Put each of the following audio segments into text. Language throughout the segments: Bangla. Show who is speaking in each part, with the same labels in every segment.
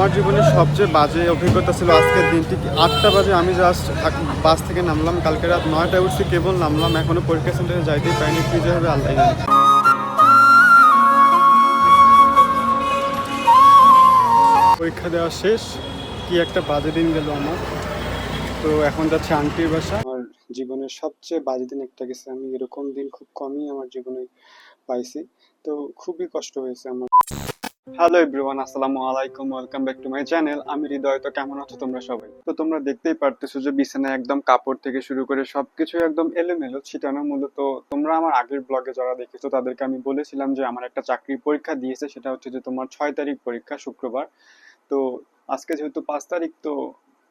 Speaker 1: আমার জীবনের সবচেয়ে বাজে অভিজ্ঞতা ছিল আজকের দিনটি। 8টা বাজে আমি জাস্ট বাস থেকে নামলাম, কালকে রাত 9টায় উঠছি, কেবল নামলাম, এখনো পরীক্ষা সেন্টারে যাইতেই পারিনি। কি যে হবে আল্লাহ জানে। পরীক্ষা দেওয়া শেষ, কি একটা বাজে দিন গেল আমার। তো এখন যাচ্ছে আন্টির বাসা। আমার জীবনের সবচেয়ে বাজে দিন একটা গেছে, আমি এরকম দিন খুব কমই আমার জীবনে পাইছি। তো খুবই কষ্ট হয়েছে আমার। হ্যালো এভরিওয়ান, আসসালামু আলাইকুম, welcome back to my channel. আমি হৃদয়। তো কেমন আছো তোমরা সবাই? তো তোমরা দেখতেই পারতেছো যে বিছানায় একদম কাপড় থেকে শুরু করে সবকিছু একদম এলোমেলো ছিটানো। মূলত তোমরা আমার আগের ব্লগে যারা দেখেছো তাদেরকে আমি বলেছিলাম যে আমার একটা চাকরির পরীক্ষা দিয়েছে, সেটা হচ্ছে যে তোমার 6 তারিখ পরীক্ষা, শুক্রবার। তো আজকে যেহেতু 5 তারিখ, তো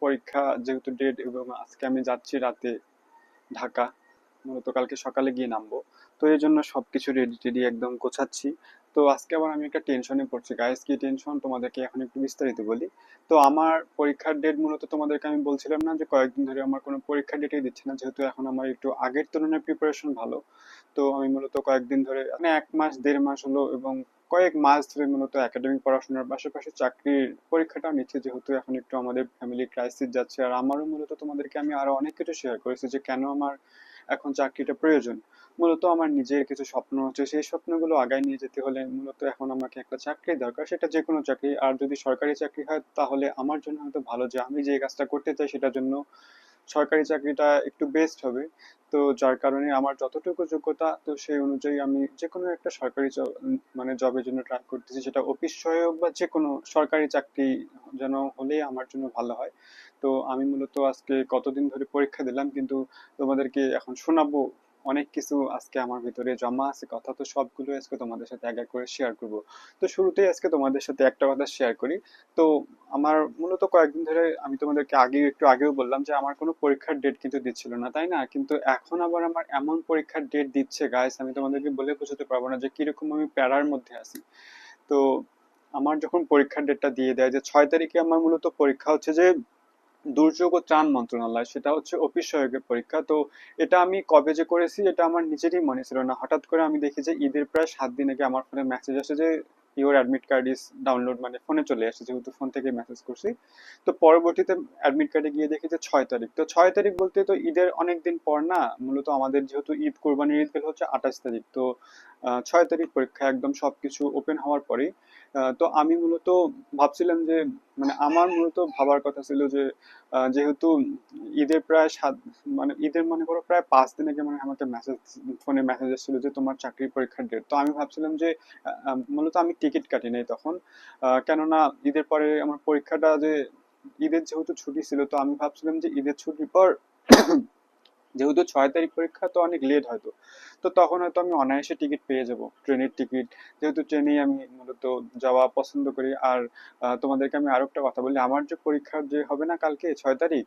Speaker 1: পরীক্ষা যেহেতু ডেট, এবং আজকে আমি যাচ্ছি রাতে ঢাকা, মূলত কালকে সকালে গিয়ে নামবো। তো এই জন্য সবকিছু রেডি টেডি একদম গোছাচ্ছি। তো আজকে আবার আমি একটা টেনশনে পড়ছি গাইস। কি টেনশন তোমাদেরকে এখন একটু বিস্তারিত বলি। তো আমার পরীক্ষার ডেট মূলত তোমাদেরকে আমি বলছিলাম না যে কয়েকদিন ধরে আমার কোনো পরীক্ষার ডেটই দিচ্ছে না, যেহেতু এখন আমার একটু আগের তুলনায় প্রিপারেশন ভালো। তো আমি মূলত কয়েকদিন ধরে মানে 1 মাস 1.5 মাস হলো, এবং কয়েক মাস ধরে মূলত একাডেমিক পড়াশোনার পাশাপাশি চাকরির পরীক্ষাটাও নিচ্ছে, যেহেতু এখন একটু আমাদের ফ্যামিলি ক্রাইসিস যাচ্ছে। আর আমারও মূলত তোমাদেরকে আমি আরো অনেক কিছু শেয়ার করেছি যে কেন আমার এখন চাকরিটা প্রয়োজন। মূলত আমার নিজের কিছু স্বপ্ন আছে, সেই স্বপ্নগুলো আগায় নিয়ে যেতে হলে মূলত এখন আমাকে একটা চাকরি দরকার, সেটা যে কোনো চাকরি। আর যদি সরকারি চাকরি হয় তাহলে আমার জন্য হয়তো ভালো, যে আমি যে কাজটা করতে চাই সেটার জন্য সরকারি চাকরিটা একটু বেস্ট হবে। তো যার কারণে আমার যতটুকু যোগ্যতা, তো সেই অনুযায়ী আমি যে কোনো একটা সরকারি মানে জবের জন্য ট্রাই করতেছি, সেটা অফিস সহায়ক বা যে কোনো সরকারি চাকরি যেন হলেই আমার জন্য ভালো হয়। তো আমি মূলত আজকে কতদিন ধরে পরীক্ষা দিলাম, কিন্তু তোমাদেরকে এখন শোনাবো অনেক কিছু আজকে আমার ভিতরে জমা আছে কথা। তো সবগুলো আজকে তোমাদের সাথে এক এক করে শেয়ার করব। তো শুরুতেই আজকে তোমাদের সাথে একটা কথা শেয়ার করি। তো আমার মূলত কয়েকদিন ধরে, আমি তোমাদেরকে একটু আগেও বললাম যে আমার কোনো পরীক্ষার ডেট কিন্তু দিচ্ছিল না, তাই না? কিন্তু এখন আবার আমার এমন পরীক্ষার ডেট দিচ্ছে গাইস, আমি তোমাদেরকে বলে বোঝাতে পারবো না যে কিরকম আমি প্যারার মধ্যে আছি। তো আমার যখন পরীক্ষার ডেটটা দিয়ে দেয় যে 6 তারিখে, আমার মূলত পরীক্ষা হচ্ছে যে দুর্যোগ ও ত্রাণ মন্ত্রণালয়, সেটা হচ্ছে অফিস সহায়কের পরীক্ষা। তো এটা আমি কবে যে করেছি এটা আমার নিজেরই মনে ছিল না। হঠাৎ করে আমি দেখি যে ঈদের প্রায় 7 দিন আগে আমার ফোনে মেসেজ আসে যে your admit card is download, মানে ফোনে চলে আসে, যেহেতু ফোন থেকে মেসেজ করছি। তো পরবর্তীতে অ্যাডমিট কার্ডে গিয়ে দেখি যে 6 তারিখ। তো 6 তারিখ বলতে তো ঈদের অনেক দিন পর না, মূলত আমাদের যেহেতু ঈদ, কোরবানির ঈদ গেল হচ্ছে 28 তারিখ। তো 6 তারিখ পরীক্ষা, একদম সবকিছু ওপেন হওয়ার পরেই। তো আমি মূলত ভাবছিলাম যে, মানে আমার মূলত ভাবার কথা ছিল যে যেহেতু ঈদের প্রায় মানে ঈদের মনে করো প্রায় 5 দিন আগে মানে আমাকে ফোনে মেসেজ এসেছিল যে তোমার চাকরির পরীক্ষার ডেট। তো আমি ভাবছিলাম যে মূলত আমি টিকিট কাটি নাই তখন। কেননা ঈদের পরে আমার পরীক্ষাটা যে, ঈদের যেহেতু ছুটি ছিল, তো আমি ভাবছিলাম যে ঈদের ছুটির পর যেহেতু 6 তারিখ পরীক্ষা, তো অনেক লেট হয়তো। তো তখন হয়তো আমি অনায়াসে টিকিট পেয়ে যাব, ট্রেনের টিকিট, যেহেতু ট্রেনেই আমি মূলত যাওয়া পছন্দ করি। আর তোমাদেরকে আমি আরো একটা কথা বলি, আমার যে পরীক্ষা যে হবে না কালকে 6 তারিখ,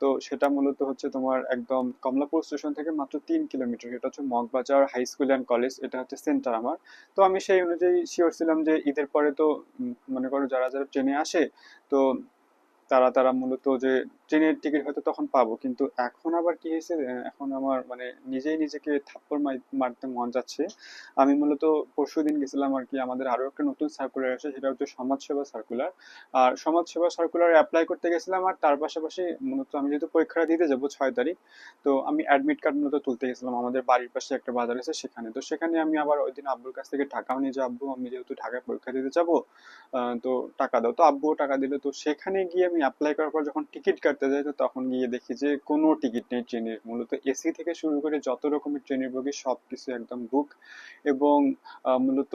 Speaker 1: তো সেটা মূলত হচ্ছে তোমার একদম কমলাপুর স্টেশন থেকে মাত্র 3 কিলোমিটার, এটা হচ্ছে Moghbazar high school and college, এটা হচ্ছে সেন্টার আমার। তো আমি সেই অনুযায়ী শিওর ছিলাম যে ঈদের পরে তো মনে করো যারা যারা ট্রেনে আসে, তো তারা তারা মূলত যে ট্রেনের টিকিট হয়তো তখন পাবো। কিন্তু এখন আবার কি হয়েছে, এখন আমার মানে নিজেই নিজেকে থাপ্পড় মারতে মন যাচ্ছে। আমি মূলত পরশুদিন গেছিলাম আর কি, আমাদের আরো একটা নতুন সার্কুলার আছে, সেটা হচ্ছে সমাজসেবা সার্কুলার। আর সমাজসেবা সার্কুলার অ্যাপ্লাই করতে গেছিলাম, আর তার পাশাপাশি মূলত আমি যেহেতু পরীক্ষাটা দিতে যাবো 6 তারিখ, তো আমি অ্যাডমিট কার্ড মূলত তুলতে গেছিলাম আমাদের বাড়ির পাশে একটা বাজার আছে সেখানে। তো সেখানে আমি আবার ওই দিন আব্বুর কাছ থেকে টাকাও নিয়ে যে আব্বু আমি যেহেতু ঢাকায় পরীক্ষা দিতে যাবো, তো টাকা দাও। তো আব্বুও টাকা দিল। তো সেখানে গিয়ে আমি অ্যাপ্লাই করার পর যখন টিকিট কাটতে যাই, তো তখন গিয়ে দেখি যে কোনো টিকিট নেই ট্রেনের। মূলত এসি থেকে শুরু করে যত রকমের ট্রেনের বগি সবকিছু একদম বুক। এবং মূলত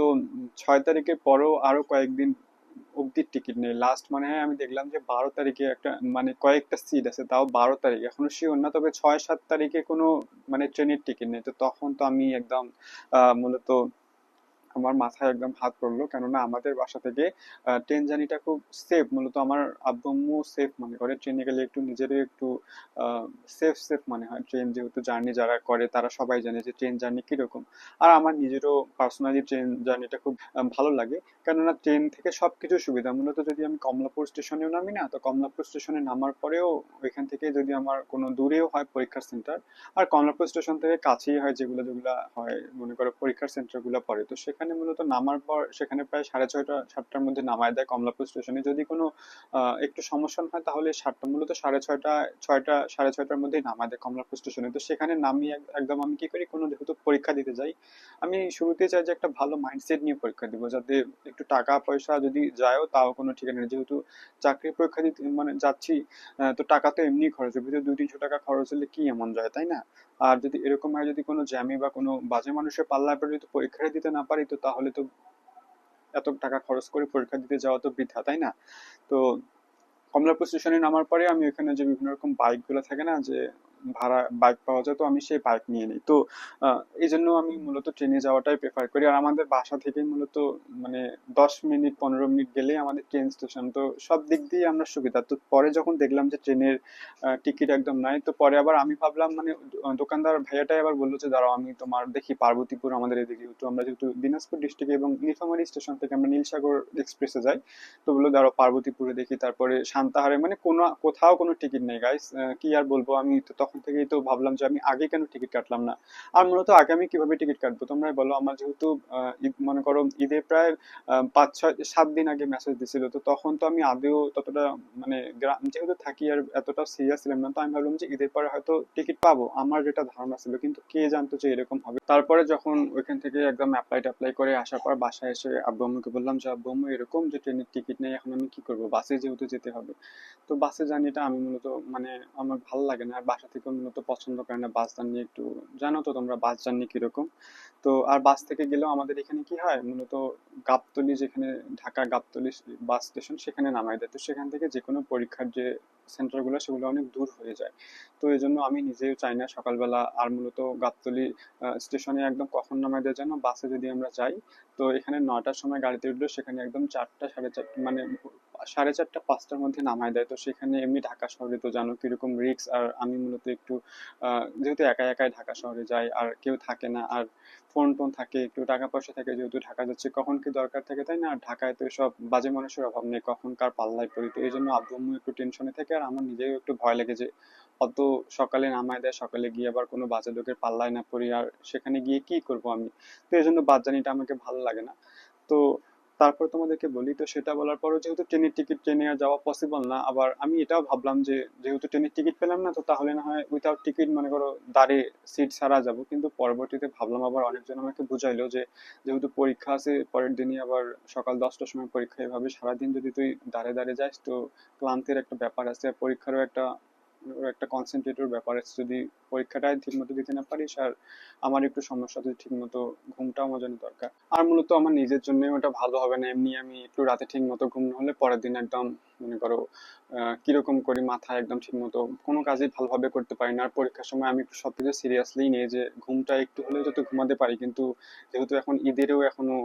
Speaker 1: 6 তারিখের পরেও আরো কয়েকদিন অব্দি টিকিট নেই। লাস্ট মানে হয় আমি দেখলাম যে 12 তারিখে একটা মানে কয়েকটা সিট আছে, তাও 12 তারিখ, এখনো শিওর না, তবে 6-7 তারিখে কোনো মানে ট্রেনের টিকিট নেই। তো তখন তো আমি একদম মূলত আমার মাথায় একদম হাত পড়লো, কেননা আমাদের বাসা থেকে ট্রেন জার্নিটা খুব সেফ। মূলত আমার আব্বু আম্মু সেফ মনে করে ট্রেনে গেলে, একটু নিজেরও একটু সেফ সেফ মনে হয়। ট্রেন যেহেতু জার্নি যারা করে তারা সবাই জানে যে ট্রেন জার্নি কিরকম। আর আমার নিজেরও পার্সোনালি ট্রেন জার্নিটা খুব ভালো লাগে, কেননা ট্রেন থেকে সবকিছু সুবিধা। মূলত যদি আমি কমলাপুর স্টেশনেও নামি না, তো কমলাপুর স্টেশনে নামার পরেও ওইখান থেকে যদি আমার কোনো দূরেও হয় পরীক্ষার সেন্টার, আর কমলাপুর স্টেশন থেকে কাছেই হয় যেগুলো যেগুলো হয় মনে করো পরীক্ষার সেন্টার গুলো পড়ে, তো সেখানে সেখানে মূলত নামার পর সেখানে প্রায় 6:30-7টার মধ্যে নামায় দেয় কমলাপুর স্টেশনে। যদি কোনো একটু সমস্যা হয় তাহলে 7টা, মূলত 6:30, 6টা 6:30টার মধ্যেই নামায় দেয় কমলাপুর স্টেশনে। তো সেখানে নামিয়ে একদম আমি কি করি, কোনো যেহেতু পরীক্ষা দিতে যাই, আমি শুরুতে চাই যে একটা ভালো মাইন্ডসেট নিয়ে পরীক্ষা দিব, যাতে একটু টাকা পয়সা যদি যায়ও তাও কোনো ঠিকানা নেই। যেহেতু চাকরির পরীক্ষা দিতে মানে যাচ্ছি, তো টাকা তো এমনি খরচ হবে, তো 200-300 টাকা খরচ হলে কি এমন যায়, তাই না? আর যদি এরকম হয়, যদি কোনো জ্যামি বা কোনো বাজে মানুষের পাল্লায় পড়ে যদি পরীক্ষা দিতে না পারি, তো তাহলে তো এত টাকা খরচ করে পরীক্ষা দিতে যাওয়া তো বৃথা, তাই না? তো কমলাপুর স্টেশনে নামার পরে আমি ওখানে যে বিভিন্ন রকম বাইক গুলো থাকে না, যে ভাড়া বাইক পাওয়া যায়, তো আমি সেই বাইক নিয়ে নিই। তো এই জন্য আমি মূলত ট্রেনে যাওয়াটাই প্রেফার করি। আর আমাদের বাসা থেকে মূলত মানে 10 মিনিট 15 মিনিট গেলেই আমাদের ট্রেন স্টেশন, তো সব দিক দিয়ে আমরা সুবিধা। তো পরে যখন দেখলাম যে ট্রেনের টিকিট একদম নাই, তো পরে আবার আমি ভাবলাম মানে দোকানদার ভাইয়াটাই আবার বললো যে দাঁড়াও আমি তোমার দেখি পার্বতীপুর আমাদের এদিকে, তো আমরা যেহেতু দিনাজপুর ডিস্ট্রিক্টে এবং নীলফামারী স্টেশন থেকে আমরা নীলসাগর এক্সপ্রেসে যাই, তো বললো দাঁড়াও পার্বতীপুরে দেখি, তারপরে সান্তাহারে, মানে কোনো কোথাও কোনো টিকিট নেই গাইস। কি আর বলবো, আমি তো তখন থেকেই তো ভাবলাম যে আমি আগে কেন টিকিট কাটলাম না। আর মূলত আগে আমি কিভাবে টিকিট কাটবো তোমরাই বলো। আমার যেহেতু মনে করো ঈদের প্রায় 5-6-7 দিন আগে মেসেজ দিছিল, তো তখন তো আমি আদেও ততটা মানে গ্রাম যেহেতু থাকি আর এতটা সিরিয়াস ছিলাম না, তো আমি ভাবলাম যে ঈদের পরে হয়তো টিকিট পাবো, আমার যেটা ধারণা ছিল, কিন্তু কে জানতো যে এরকম হবে। তারপরে যখন ওইখান থেকে একদম অ্যাপ্লাই করে আসার পর বাসায় এসে আব্বু আম্মুকে বললাম যে আব্বু আম্মু এরকম যে ট্রেনের টিকিট নেই, এখন আমি কি করবো, বাসে যেহেতু যেতে হবে। তো বাসে জার্নিটা আমি মূলত মানে আমার ভালো লাগে না, আর বাসা থেকে মূলত পছন্দ করে না বাস জার্নি একটু। জানো তো তোমরা বাস জার্নি কিরকম। তো আর বাস থেকে গেলেও আমাদের এখানে কি হয়, মূলত গাবতলী, যেখানে ঢাকা গাবতলী বাস স্টেশন, সেখানে নামায় দেয়। তো সেখান থেকে যে কোনো পরীক্ষার যে সেন্টারগুলো সেগুলো অনেক দূর হয়ে যায়। তো এই জন্য আমি নিজেও চাই না সকালবেলা। আর মূলত গাবতলী স্টেশনে একদম কখন নামায় দেয় জানো, বাসে যদি আমরা যাই, তো এখানে 9টার সময় গাড়িতে উঠলো, সেখানে একদম 4টা 4:30 মানে 4:30 5টার মধ্যে নামায় দেয়। তো সেখানে এমনি ঢাকা শহরে তো জানো কিরকম রিস্ক। আর আমি মূলত একটু যেহেতু একা একাই ঢাকা শহরে যাই, আর কেউ থাকে না, আর ফোন টোন থাকে, একটু টাকা পয়সা থাকে, যেহেতু ঢাকা যাচ্ছে কখন কি দরকার থাকে, তাই না? আর ঢাকায় তো সব বাজে মানুষের অভাব নেই, কখন কার পাল্লায় পড়ি। তো এই জন্য আব্বু আম্মু একটু টেনশনে থাকে, আর আমার নিজেও একটু ভয় লাগে যে অত সকালে নামায় দেয়, সকালে গিয়ে আবার কোনো বাজে লোকের পাল্লায় না পড়ি, আর সেখানে গিয়ে কি করব আমি। তো এই জন্য বাস জার্নিটা আমাকে ভালো লাগে না। তো তারপর তোমাদেরকে বলি, তো সেটা বলার পরও যেহেতু ট্রেনের টিকিট, ট্রেনে আর যাওয়া পসিবল না, আবার আমি এটাও ভাবলাম যে যেহেতু ট্রেনের টিকিট পেলাম না, তো তাহলে না হয় উইথাউট টিকিট মনে করো দাঁড়িয়ে সিট ছাড়া যাব। কিন্তু পরবর্তীতে ভাবলাম, আবার অনেকজন আমাকে বুঝাইলো যে যেহেতু পরীক্ষা আছে পরের দিনই, আবার সকাল 10টার সময় পরীক্ষা, এভাবে সারাদিন যদি তুই দাঁড়িয়ে দাঁড়িয়ে যাস, তো ক্লান্তির একটা ব্যাপার আছে, পরীক্ষারও একটা ওর একটা কনসেন্ট্রেটের ব্যাপার আছে। যদি পরীক্ষাটাই ঠিক মতো দিতে না পারিস, আর আমার একটু সমস্যা, যদি ঠিক মতো ঘুমটাও আমার জন্য দরকার। আর মূলত আমার নিজের জন্য ওটা ভালো হবে না, এমনি আমি একটু রাতে ঠিক মতো ঘুম না হলে পরের দিন একদম মনে করো কিরকম করি, মাথায় একদম ঠিক মতো কোনো কাজই ভালোভাবে করতে পারি না। আর পরীক্ষার সময় আমি একটু সবকিছু সিরিয়াসলি নিয়ে, যে ঘুমটা একটু হলেও যাতে ঘুমাতে পারি, কিন্তু যেহেতু এখন ঈদেরও এখনো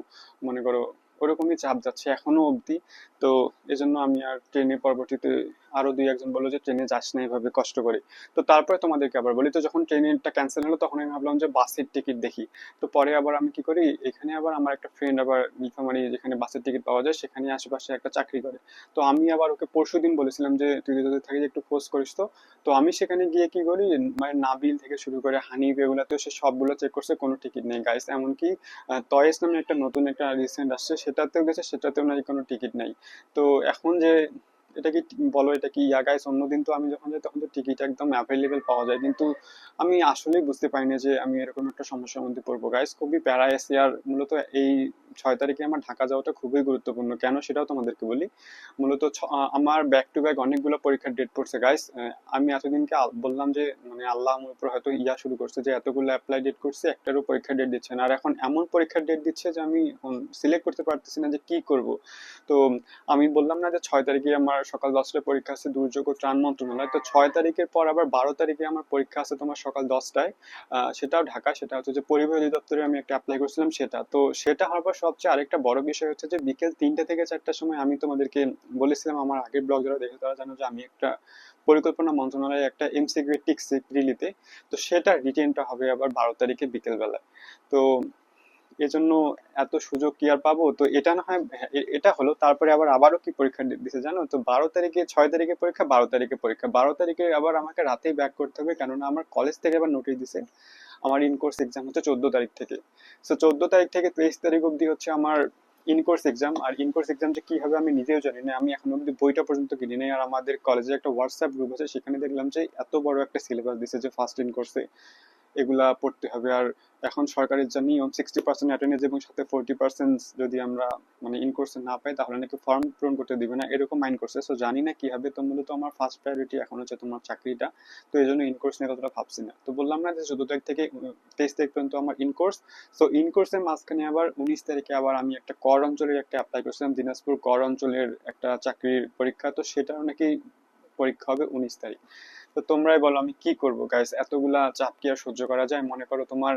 Speaker 1: মনে করো ওরকমই চাপ যাচ্ছে এখনো অবধি। তো এজন্য আমি আর ট্রেনে পরবর্তীতে, আরো 2-1 জন বললো যে ট্রেনে যাস না এভাবে কষ্ট করে। তো তারপরে তোমাদেরকে আবার বলি, তো যখন ট্রেনটা ক্যান্সেল হলো, তখন আমি ভাবলাম যে বাসের টিকিট দেখি। তো পরে আবার আমি কি করি, এখানে আবার আমার একটা ফ্রেন্ড আবার নীলফামারী, যেখানে বাসের টিকিট পাওয়া যায়, সেখানে আশেপাশে একটা চাকরি করে। তো আমি আবার ওকে পরশুদিন বলেছিলাম যে তুই যদি থাকি একটু খোঁজ করিস। তো তো আমি সেখানে গিয়ে কি করি, মানে নাবিল থেকে শুরু করে হানিফ, এগুলাতেও সে সবগুলো চেক করছে, কোনো টিকিট নেই গাইস। এমনকি তয়েস নামে একটা নতুন একটা রিসেন্ট আসছে, সেটাতেও গেছে, সেটাতেও নাকি কোনো টিকিট নাই। তো এখন যে এটা কি বলো, এটা কি ইয়া গাইস, অন্যদিন তো আমি যখন যাই তখন তো টিকিট একদম অ্যাভেলেবেল পাওয়া যায়, কিন্তু আমি আসলেই বুঝতে পারি না যে আমি এরকম একটা সমস্যার মধ্যে পড়বো গাইস, খুবই প্যারায় আছি। আর মূলত এই 6 তারিখে আমার ঢাকা যাওয়াটা খুবই গুরুত্বপূর্ণ, কেন সেটাও তোমাদেরকে বলি। মূলত আমার ব্যাক টু ব্যাক অনেকগুলো পরীক্ষার ডেট পড়ছে গাইস। আমি এতদিনকে বললাম যে মানে আল্লাহ আমার উপর হয়তো ইয়া শুরু করছে, যে এতগুলো অ্যাপ্লাই ডেট করছে, একটারও পরীক্ষার ডেট দিচ্ছে না। আর এখন এমন পরীক্ষার ডেট দিচ্ছে যে আমি সিলেক্ট করতে পারতেছি না যে কি করব। তো আমি বললাম না যে 6 তারিখে আমার সকাল 10টায় পরীক্ষা আছে দুর্যোগ ও ত্রাণ মন্ত্রণালয়, তো 6 তারিখের পর আবার 12 তারিখে আমার পরীক্ষা আছে তোমার সকাল 10টায়। সেটাও ঢাকা, সেটা হচ্ছে যে পরিবহন অধিদপ্তরে আমি একটা অ্যাপ্লাই করছিলাম সেটা। তো সেটা হওয়ার পর সবচেয়ে আরেকটা বড় বিষয় হচ্ছে যে বিকেল 3টা থেকে 4টার সময় আমি তোমাদেরকে বলেছিলাম, আমার আগের ব্লগ যারা দেখে তারা জানো যে আমি একটা পরিকল্পনা মন্ত্রণালয়ে একটা এমসিকিউ টিকসি রিলিতে, তো সেটা রিটেনটা হবে আবার 12 তারিখে বিকেল বেলায়। তো এজন্য এত সুযোগ কি আর পাবো? তো এটা না হয়, হ্যাঁ, এটা হলো। তারপরে আবারও কি পরীক্ষা দিছে জানো তো? 12 তারিখে, 6 তারিখে পরীক্ষা, 12 তারিখে পরীক্ষা। 12 তারিখে আবার আমাকে রাতেই ব্যাক করতে হবে, কেননা আমার কলেজ থেকে আবার নোটিশ দিছে আমার ইন কোর্স এক্সাম হচ্ছে 14 তারিখ থেকে। তো 14 তারিখ থেকে 23 তারিখ অব্দি হচ্ছে আমার ইন কোর্স এক্সাম। আর ইন কোর্স এক্সাম যে কি হবে আমি নিজেও জানি না, আমি এখন অব্দি বইটা পর্যন্ত কিনি নাই। আর আমাদের কলেজে একটা হোয়াটসঅ্যাপ গ্রুপ আছে, সেখানে দেখলাম যে এত বড় একটা সিলেবাস দিছে যে ফার্স্ট ইন কোর্সে এগুলা পড়তে হবে। আর এখন সরকারের যা নিয়ম, 60% অ্যাটেন্ডেন্স এবং সাথে 40% যদি আমরা মানে ইন কোর্সে না পাই তাহলে নাকি ফর্ম পূরণ করতে দিবে না, এরকম মাইন্ড করছে। সো জানি না কি হবে। তো মূলত আমার ফার্স্ট প্রায়োরিটি এখন হচ্ছে তোমার চাকরিটা। তো এই জন্য ইন কোর্স নিয়ে ততটা ভাবছি না। তো বললাম না যে 14 তারিখ থেকে 23 তারিখ পর্যন্ত আমার ইন কোর্স। সো ইন কোর্সের মাঝখানে আবার 19 তারিখে আবার আমি একটা কর অঞ্চলের একটা অ্যাপ্লাই করছিলাম, দিনাজপুর কর অঞ্চলের একটা চাকরির পরীক্ষা। তো সেটাও নাকি পরীক্ষা হবে 19 তারিখ। তো তোমরাই বলো আমি কি করবো গাইস, এতগুলা চাপ কি আর সহ্য করা যায়? মনে করো তোমার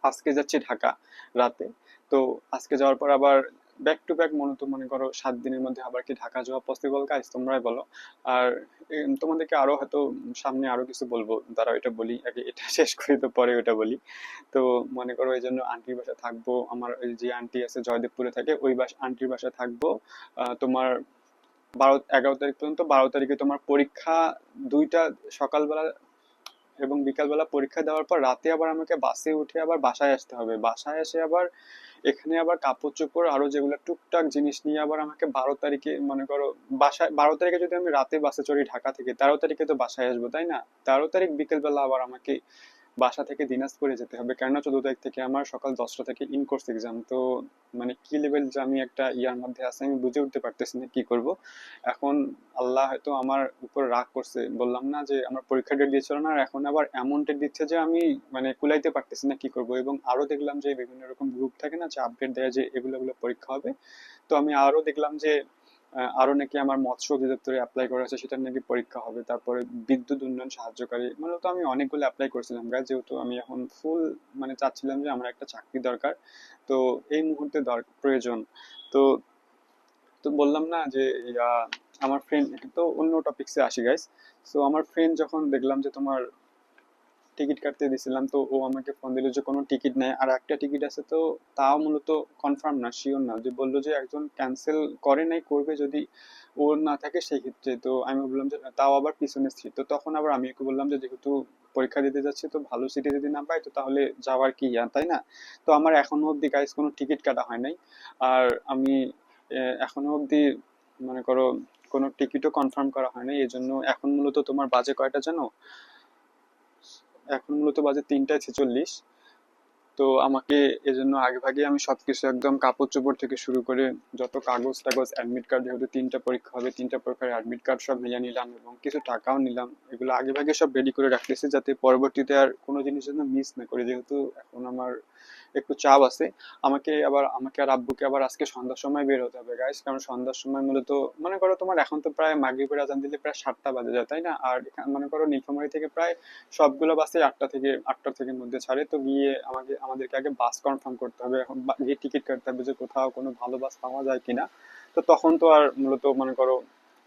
Speaker 1: আজকে যাচ্ছি ঢাকা রাতে, তো আজকে যাওয়ার পর আবার ব্যাক টু ব্যাক মনে করো 7 দিনের মধ্যে আবার কি ঢাকা যাওয়া পসিবল গাইস? তোমরাই বলো। আর তোমাদেরকে আরো হয়তো সামনে আরো কিছু বলবো, দাঁড়াও এটা বলি আগে, এটা শেষ করি তো পরে ওটা বলি। তো মনে করো এই জন্য আন্টির বাসায় থাকবো। আমার ওই যে আন্টি আছে জয়দেবপুরে থাকে, ওই আন্টির বাসায় থাকবো। তোমার 11 তারিখ পর্যন্ত। 12 তারিখে তোমার পরীক্ষা, দুইটা, সকালবেলা এবং বিকালবেলা পরীক্ষা দেওয়ার পর রাতে আবার আমাকে বাসে উঠে আবার বাসায় আসতে হবে। বাসায় এসে আবার এখানে আবার কাপড় চোপড় আরো যেগুলো টুকটাক জিনিস নিয়ে আবার আমাকে 12 তারিখে মনে করো বাসায়, 12 তারিখে যদি আমি রাতে বাসে চড়ি ঢাকা থেকে, 13 তারিখে তো বাসায় আসবো তাই না? 13 তারিখ বিকেলবেলা আবার আমাকে বাসা থেকে দিনাজপুরে যেতে হবে, কেননা 14 তারিখ থেকে আমার সকাল 10টা থেকে ইন কোর্স এক্সাম। তো মানে কি লেভেল যে আমি একটা ইয়ার মধ্যে আছে আমি বুঝে উঠতে পারতেছি না কি করব এখন। আল্লাহ হয়তো আমার উপর রাগ করছে, বললাম না যে আমার পরীক্ষা ডেট দিয়েছিল না, আর এখন আবার এমন ডেট দিচ্ছে যে আমি মানে কুলাইতে পারতেছি না কি করব। এবং আরো দেখলাম যে বিভিন্ন রকম গ্রুপ থাকে না, যে আপডেট দেয় যে এগুলো এগুলো পরীক্ষা হবে। তো আমি আরো দেখলাম যে আরো নাকি আমার মৎস্য অধিদপ্তরে অ্যাপ্লাই করা আছে, সেটার নাকি পরীক্ষা হবে। তারপরে বিদ্যুৎ উন্নয়ন সাহায্যকারী, মানে তো আমি অনেকগুলো অ্যাপ্লাই করছিলাম গাইজ, যেহেতু আমি এখন ফুল মানে চাচ্ছিলাম যে আমার একটা চাকরি দরকার। তো এই মুহূর্তে প্রয়োজন। তো তো বললাম না যে ইয়া, আমার ফ্রেন্ড, তো অন্য টপিক্সে আসি গাইস। সো আমার ফ্রেন্ড যখন দেখলাম যে তোমার টিকিট কাটতে দিছিলাম, তো ও আমাকে ফোন দিল যে কোনো টিকিট নেই, আর একটা টিকিট আছে। তো তাও মূলত কনফার্ম না, শিওর না, যে বললো যে একজন ক্যান্সেল করে নাই, করবে যদি ওর না থাকে সেই ক্ষেত্রে। তো আমি বললাম যে তাও আবার পিছনের সিট। তো তখন আবার আমি ওকে বললাম যে যেহেতু পরীক্ষা দিতে যাচ্ছি, তো ভালো সিটে যদি না পাই তো তাহলে যাওয়ার কি ইয়া, তাই না? তো আমার এখনো অব্দি গাইস কোনো টিকিট কাটা হয় নাই। আর আমি এখনো অব্দি মনে করো কোনো টিকিটও কনফার্ম করা হয় নাই। এই জন্য এখন মূলত তোমার বাজে কয়টা জানো? এখন মূলত বাজে 3টা 46। তো আমাকে এজন্য আগে ভাগে আমি সবকিছু একদম কাপড় চোপড় থেকে শুরু করে যত কাগজ টাগজ, অ্যাডমিট কার্ড, যেহেতু 3টা পরীক্ষা হবে, 3টা পরীক্ষার অ্যাডমিট কার্ড সব নিয়ে নিলাম এবং কিছু টাকাও নিলাম। এগুলো আগে ভাগে সব রেডি করে রাখতেছি, যাতে পরবর্তীতে আর কোনো জিনিস যেন মিস না করি, যেহেতু এখন আমার একটু চাপ আছে। আমাকে আর আব্বুকে আবার আজকে সন্ধ্যার সময় বের হতে হবে গাইস, কারণ সন্ধ্যার সময় মূলত মনে করো তোমার এখন তো প্রায় মাগরিবের আজান দিলে প্রায় 7টা বাজে যায় তাই না? আর মনে করো নীলফামারী থেকে প্রায় সবগুলো বাসে 8টা থেকে মধ্যে ছাড়ে। তো গিয়ে আমাদেরকে আগে বাস কনফার্ম করতে হবে, এখন গিয়ে টিকিট কাটতে হবে যে কোথাও কোনো ভালো বাস পাওয়া যায় কিনা। তো তখন তো আর মূলত মনে করো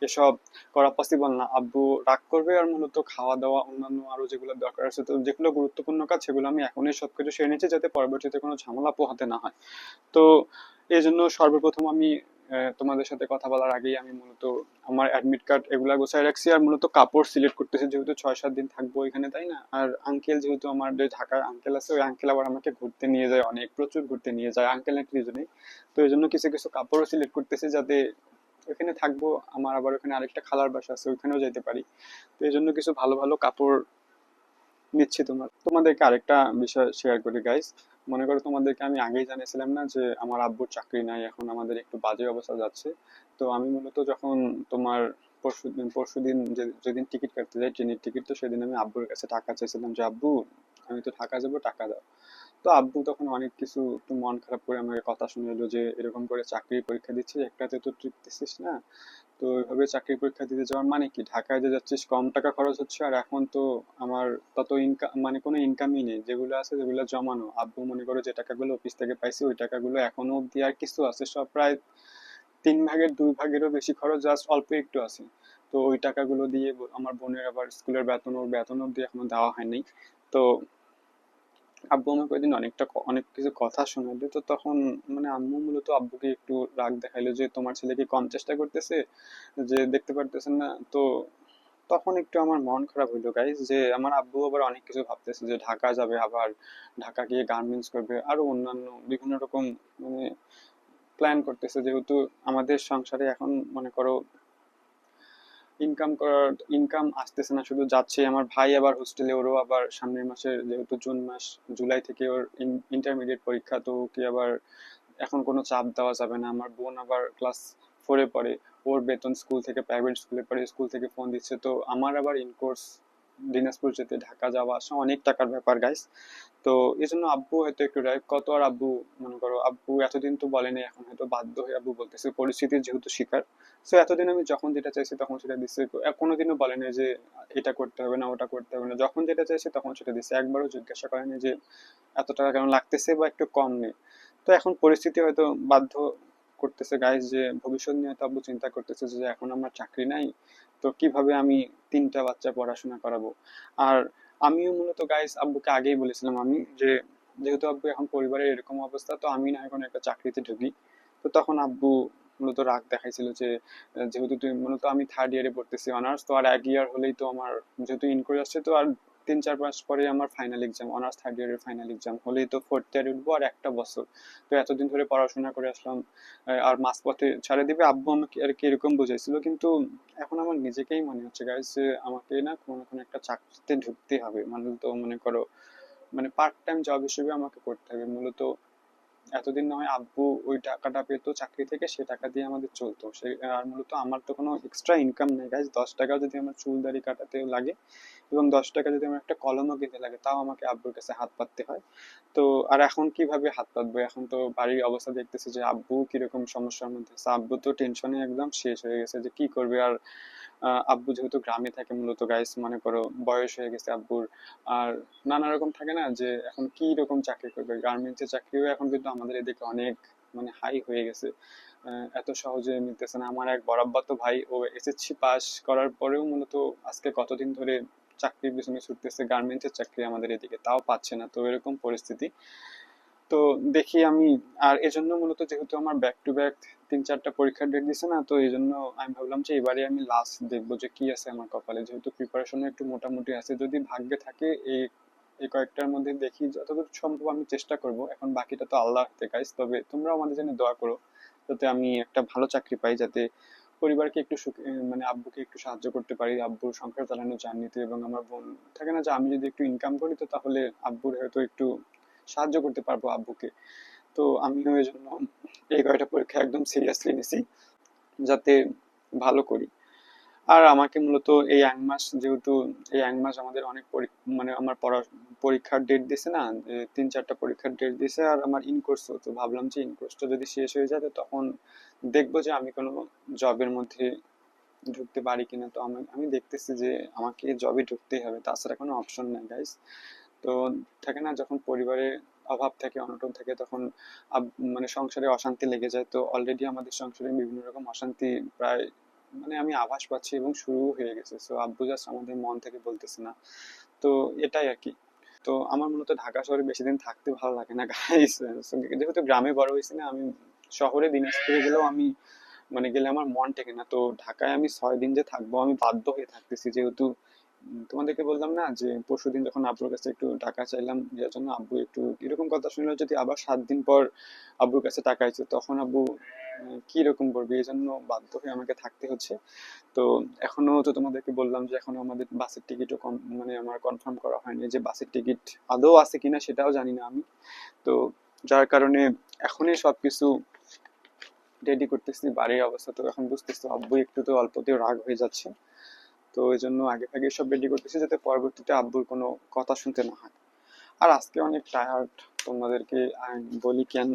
Speaker 1: এসব করা পসিবল না, আব্বু রাগ করবে। আর মূলত খাওয়া দাওয়া অন্যান্য আরো যেগুলো দরকার আছে, তো যেগুলো গুরুত্বপূর্ণ কাজ সেগুলো আমি এখনই সবকিছু সেরে নিচ্ছি, যাতে পরবর্তীতে কোনো ঝামেলা পোহাতে না হয়। তো এই জন্য সর্বপ্রথম আমি তোমাদের সাথে কথা বলার আগেই আমি মূলত আমার অ্যাডমিট কার্ড এগুলা গোছায় রাখছি। আর মূলত কাপড় সিলেক্ট করতেছি, যেহেতু 6-7 দিন থাকবো এখানে তাই না? আর আঙ্কেল, যেহেতু আমার যে ঢাকার আঙ্কেল আছে, ওই আঙ্কেল আবার আমাকে ঘুরতে নিয়ে যায়, অনেক প্রচুর ঘুরতে নিয়ে যায় আঙ্কেল আন্টি দুজনেই। তো এই জন্য কিছু কিছু কাপড়ও সিলেক্ট করতেছি, যাতে ওখানে থাকবো। আমার আবার ওখানে আরেকটা খালার বাসা আছে, ওইখানেও যেতে পারি। তো এই জন্য কিছু ভালো ভালো কাপড় নিচ্ছি। তোমাদেরকে আরেকটা বিষয় শেয়ার করি গাইস। মনে করো তোমাদেরকে আমি আগেই জানিয়েছিলাম না যে আমার আব্বুর চাকরি নাই, এখন আমাদের একটু বাজে অবস্থা যাচ্ছে। তো আমি মূলত যখন তোমার পরশুদিন যেদিন টিকিট কাটতে যাই ট্রেনের টিকিট, তো সেদিন আমি আব্বুর কাছে টাকা চাইছিলাম যে আব্বু আমি তো ঢাকা যাবো, টাকা দাও। তো আব্বু তখন অনেক কিছু একটু মন খারাপ করে আমাকে কথা শুনাইলো যে এরকম করে চাকরির পরীক্ষা দিচ্ছিস, একটাতে তো টিকতেছিস না। তো ওইভাবে চাকরির পরীক্ষা দিতে যাওয়ার মানে কি, ঢাকায় যে যাচ্ছিস কম টাকা খরচ হচ্ছে, আর এখন তো আমার তত ইনকাম মানে কোনো ইনকামই নেই, যেগুলো আছে যেগুলো জমানো। আব্বু মনে করো যে টাকাগুলো অফিস থেকে পাইছে, ওই টাকাগুলো এখনো অব্দি আর কিছু আছে, সব প্রায় 3/2-এরও বেশি খরচ, জাস্ট অল্প একটু আছে। তো ওই টাকাগুলো দিয়ে আমার বোনের আবার স্কুলের বেতন, ওর বেতন অব্দি এখনো দেওয়া হয়নি। তো আব্বু আমাকে ওইদিন অনেক কিছু কথা শোনালো। তো তখন মানে আম্মু মূলত আব্বুকে একটু রাগ দেখাইলো যে তোমার ছেলে কি কম চেষ্টা করতেছে, যে দেখতে পারতেছেন না। তো তখন একটু আমার মন খারাপ হইলো গাইস, যে আমার আব্বু আবার অনেক কিছু ভাবতেছে, যে ঢাকা যাবে, আবার ঢাকা গিয়ে গার্মেন্টস করবে, আরো অন্যান্য বিভিন্ন রকম মানে প্ল্যান করতেছে। যেহেতু আমাদের সংসারে এখন মনে করো ইনকাম আসতেছে না, শুধু যাচ্ছে। আমার ভাই আবার হোস্টেলে, ওরও আবার সামনের মাসে যেহেতু জুন মাস, জুলাই থেকে ওর ইন্টারমিডিয়েট পরীক্ষা, তো ওকে আবার এখন কোনো চাপ দেওয়া যাবে না। আমার বোন আবার ক্লাস 4-এ পড়ে, ওর বেতন স্কুল থেকে, প্রাইভেট স্কুলে পড়ে, স্কুল থেকে ফোন দিচ্ছে। তো আমার আবার ইনকোর্স দিনাজপুর যেতে, ঢাকা যাওয়া আসা অনেক টাকার ব্যাপার গাইস। তো এই জন্য আব্বু হয়তো একটু রাগ, কত আর আব্বু, মনে করো আব্বু এতদিন তো বলেনি, এখন হয়তো বাধ্য হয়ে আব্বু বলতেছে, পরিস্থিতির যেহেতু শিকার। তো এতদিন আমি যখন যেটা চাইছি তখন সেটা দিচ্ছে, কোনোদিনও বলেনি যে এটা করতে হবে না, ওটা করতে হবে না, যখন যেটা চাইছি তখন সেটা দিচ্ছে। একবারও জিজ্ঞাসা করেনি যে এত টাকা কেন লাগতেছে বা একটু কম নেই। তো এখন পরিস্থিতি হয়তো বাধ্য করতেছে গাইজ, যে ভবিষ্যৎ নিয়ে তো আব্বু চিন্তা করতেছে যে এখন আমার চাকরি নাই, তো কিভাবে আমি 3টা বাচ্চা পড়াশোনা করাবো। আর আমিও মূলত গাইজ আব্বুকে আগেই বলেছিলাম আমি, যে যেহেতু আব্বু এখন পরিবারের এরকম অবস্থা, তো আমি না এখন একটা চাকরিতে ঢুকি। তো তখন আব্বু মূলত রাগ দেখাইছিল যে যেহেতু তুই, মূলত আমি 3rd ইয়ারে পড়তেছি অনার্স, তো আর 1 ইয়ার হলেই তো আমার, যেহেতু ইনকোর্স আসছে, তো আর 3-4 মাস পরে আমার ফাইনাল এক্সাম, অনার্স 3rd ইয়ারের ফাইনাল এক্সাম হলেই তো 4th ইয়ারে উঠবো, আর একটা বছর। তো এতদিন ধরে পড়াশোনা করে আসলাম, আর মাঝপথে ছাড়ে দিবে আব্বু আমাকে আর কি, এরকম বুঝাইছিল। কিন্তু এখন আমার নিজেকেই মনে হচ্ছে গাইস, যে আমাকে না কোনো না কোনো একটা চাকরিতে ঢুকতে হবে, মানে তো মনে করো মানে পার্ট টাইম জব হিসেবে আমাকে করতে হবে মূলত। এতদিন না হয় আব্বু ওই টাকাটা পেতো চাকরি থেকে, সে টাকা দিয়ে আমাদের চলতো সে। আর মূলত আমার তো কোনো এক্সট্রা ইনকাম নেই গাইজ, 10 টাকাও যদি আমার চুল দাড়ি কাটাতে লাগে, এবং 10 টাকা যদি আমার একটা কলমও কিনতে লাগে, তাও আমাকে আব্বুর কাছে হাত পাততে হয়। তো আর এখন কিভাবে হাত পাতবো, এখন তো বাড়ির অবস্থা দেখতেছি যে আব্বু কিরকম সমস্যার মধ্যে আছে, আব্বু তো টেনশনে একদম শেষ হয়ে গেছে যে কি করবে। আর আব্বু যেহেতু গ্রামে থাকে মূলত গাইস, মনে করো বয়স হয়ে গেছে আব্বুর, আর নানা রকম থাকে না, যে এখন কি রকম চাকরি করবে, গার্মেন্টস এর চাকরিও এখন কিন্তু আমাদের এদিকে অনেক মানে হাই হয়ে গেছে। এত সহজে নিতেছে না। আমার এক বরাব্বর ভাই, ও এসএসসি পাস করার পরেও মূলত আজকে কতদিন ধরে চাকরির পিছনে ছুটতেছে, গার্মেন্টস এর চাকরি আমাদের এদিকে তাও পাচ্ছে না। তো এরকম পরিস্থিতি। তো দেখি আমি, আর এজন্য মূলত যেহেতু আমার ব্যাক টু ব্যাক 3-4টা পরীক্ষার ডেট দিছে না, তো এই জন্য আমি ভাবলাম যে এবারে আমি লাস্ট দেখবো যে কি আছে আমার কপালে, যেহেতু প্রিপারেশন একটু মোটামুটি আছে, যদি ভাগ্যে থাকে এই এই কয়েকটার মধ্যে দেখি, যতদূর সম্ভব আমি চেষ্টা করব। এখন বাকিটা তো আল্লাহ হাতে গাইস। তবে তোমরাও আমাদের জন্য দোয়া করো, যাতে আমি একটা ভালো চাকরি পাই, যাতে পরিবারকে একটু মানে আব্বুকে একটু সাহায্য করতে পারি আব্বুর সংসার চালানোর জার্নিতে। এবং আমার বোন থাকে না, যে আমি যদি একটু ইনকাম করি, তো তাহলে আব্বুর হয়তো একটু সাহায্য করতে পারবো আব্বুকে। তো আমিও এই জন্য এই কয়টা পরীক্ষা একদম সিরিয়াসলি নিছি, যাতে ভালো করি। আর আমাকে মূলত এই 1 মাস, যেহেতু এই 1 মাস আমাদের অনেক মানে আমার পরীক্ষার ডেট দিছে না, 3-4টা পরীক্ষার ডেট দিছে, আর আমার ইনকোর্স, তো ভাবলাম যে ইনকোর্সটা যদি শেষ হয়ে যায়, তো তখন দেখবো যে আমি কোনো জবের মধ্যে ঢুকতে পারি কিনা। তো আমি আমি দেখতেছি যে আমাকে জবে ঢুকতেই হবে, তাছাড়া কোনো অপশন নাই গাইস। তো থাকে না, যখন পরিবারে অভাব থাকে, অনটন থাকে, তখন মানে সংসারে অশান্তি লেগে যায়। তো অলরেডি আমাদের সংসারে বিভিন্ন রকম অশান্তি প্রায় মানে আমি আভাস পাচ্ছি, এবং শুরু হয়ে গেছে। তো আব্বু জাস্ট আমাদের মন থেকে বলতেছে না। তো এটাই আর কি। তো আমার মূলত ঢাকা শহরে বেশি দিন থাকতে ভালো লাগে না গাইস। যেহেতু গ্রামে বড় হয়েছি না আমি, শহরে দিনাজপুরে গেলেও আমি মানে গেলে আমার মন টেকে না। তো ঢাকায় আমি 6 দিন যে থাকবো, আমি বাধ্য হয়ে থাকতেছি, যেহেতু তোমাদেরকে বললাম না যে পরশুদিন যখন আব্বুর কাছে একটু টাকা চাইলাম, যার জন্য আব্বু একটু এরকম কথা শুনলো, যদি আবার 7 দিন পর আব্বুর কাছে টাকা চাইছে, তখন আব্বু কি রকম করবে, এই জন্য বাধ্য হয়ে আমাকে থাকতে হচ্ছে। তো এখনো তো তোমাদেরকে বললাম যে এখনো আমাদের বাসের টিকিটও মানে আমার কনফার্ম করা হয়নি, যে বাসের টিকিট আদৌ আছে কিনা সেটাও জানি না আমি। তো যার কারণে এখনই সবকিছু রেডি করতেছি। বাড়ির অবস্থা তো এখন বুঝতেছি, আব্বু একটু তো অল্পতেও রাগ হয়ে যাচ্ছে। তো এই জন্য আগে ভাগে সব রেডি করতেছি, যাতে পরবর্তীতে আব্বুর কোনো কথা শুনতে না হয়। আর আজকে অনেক টায়ার্ড, তোমাদেরকে বলি কেন,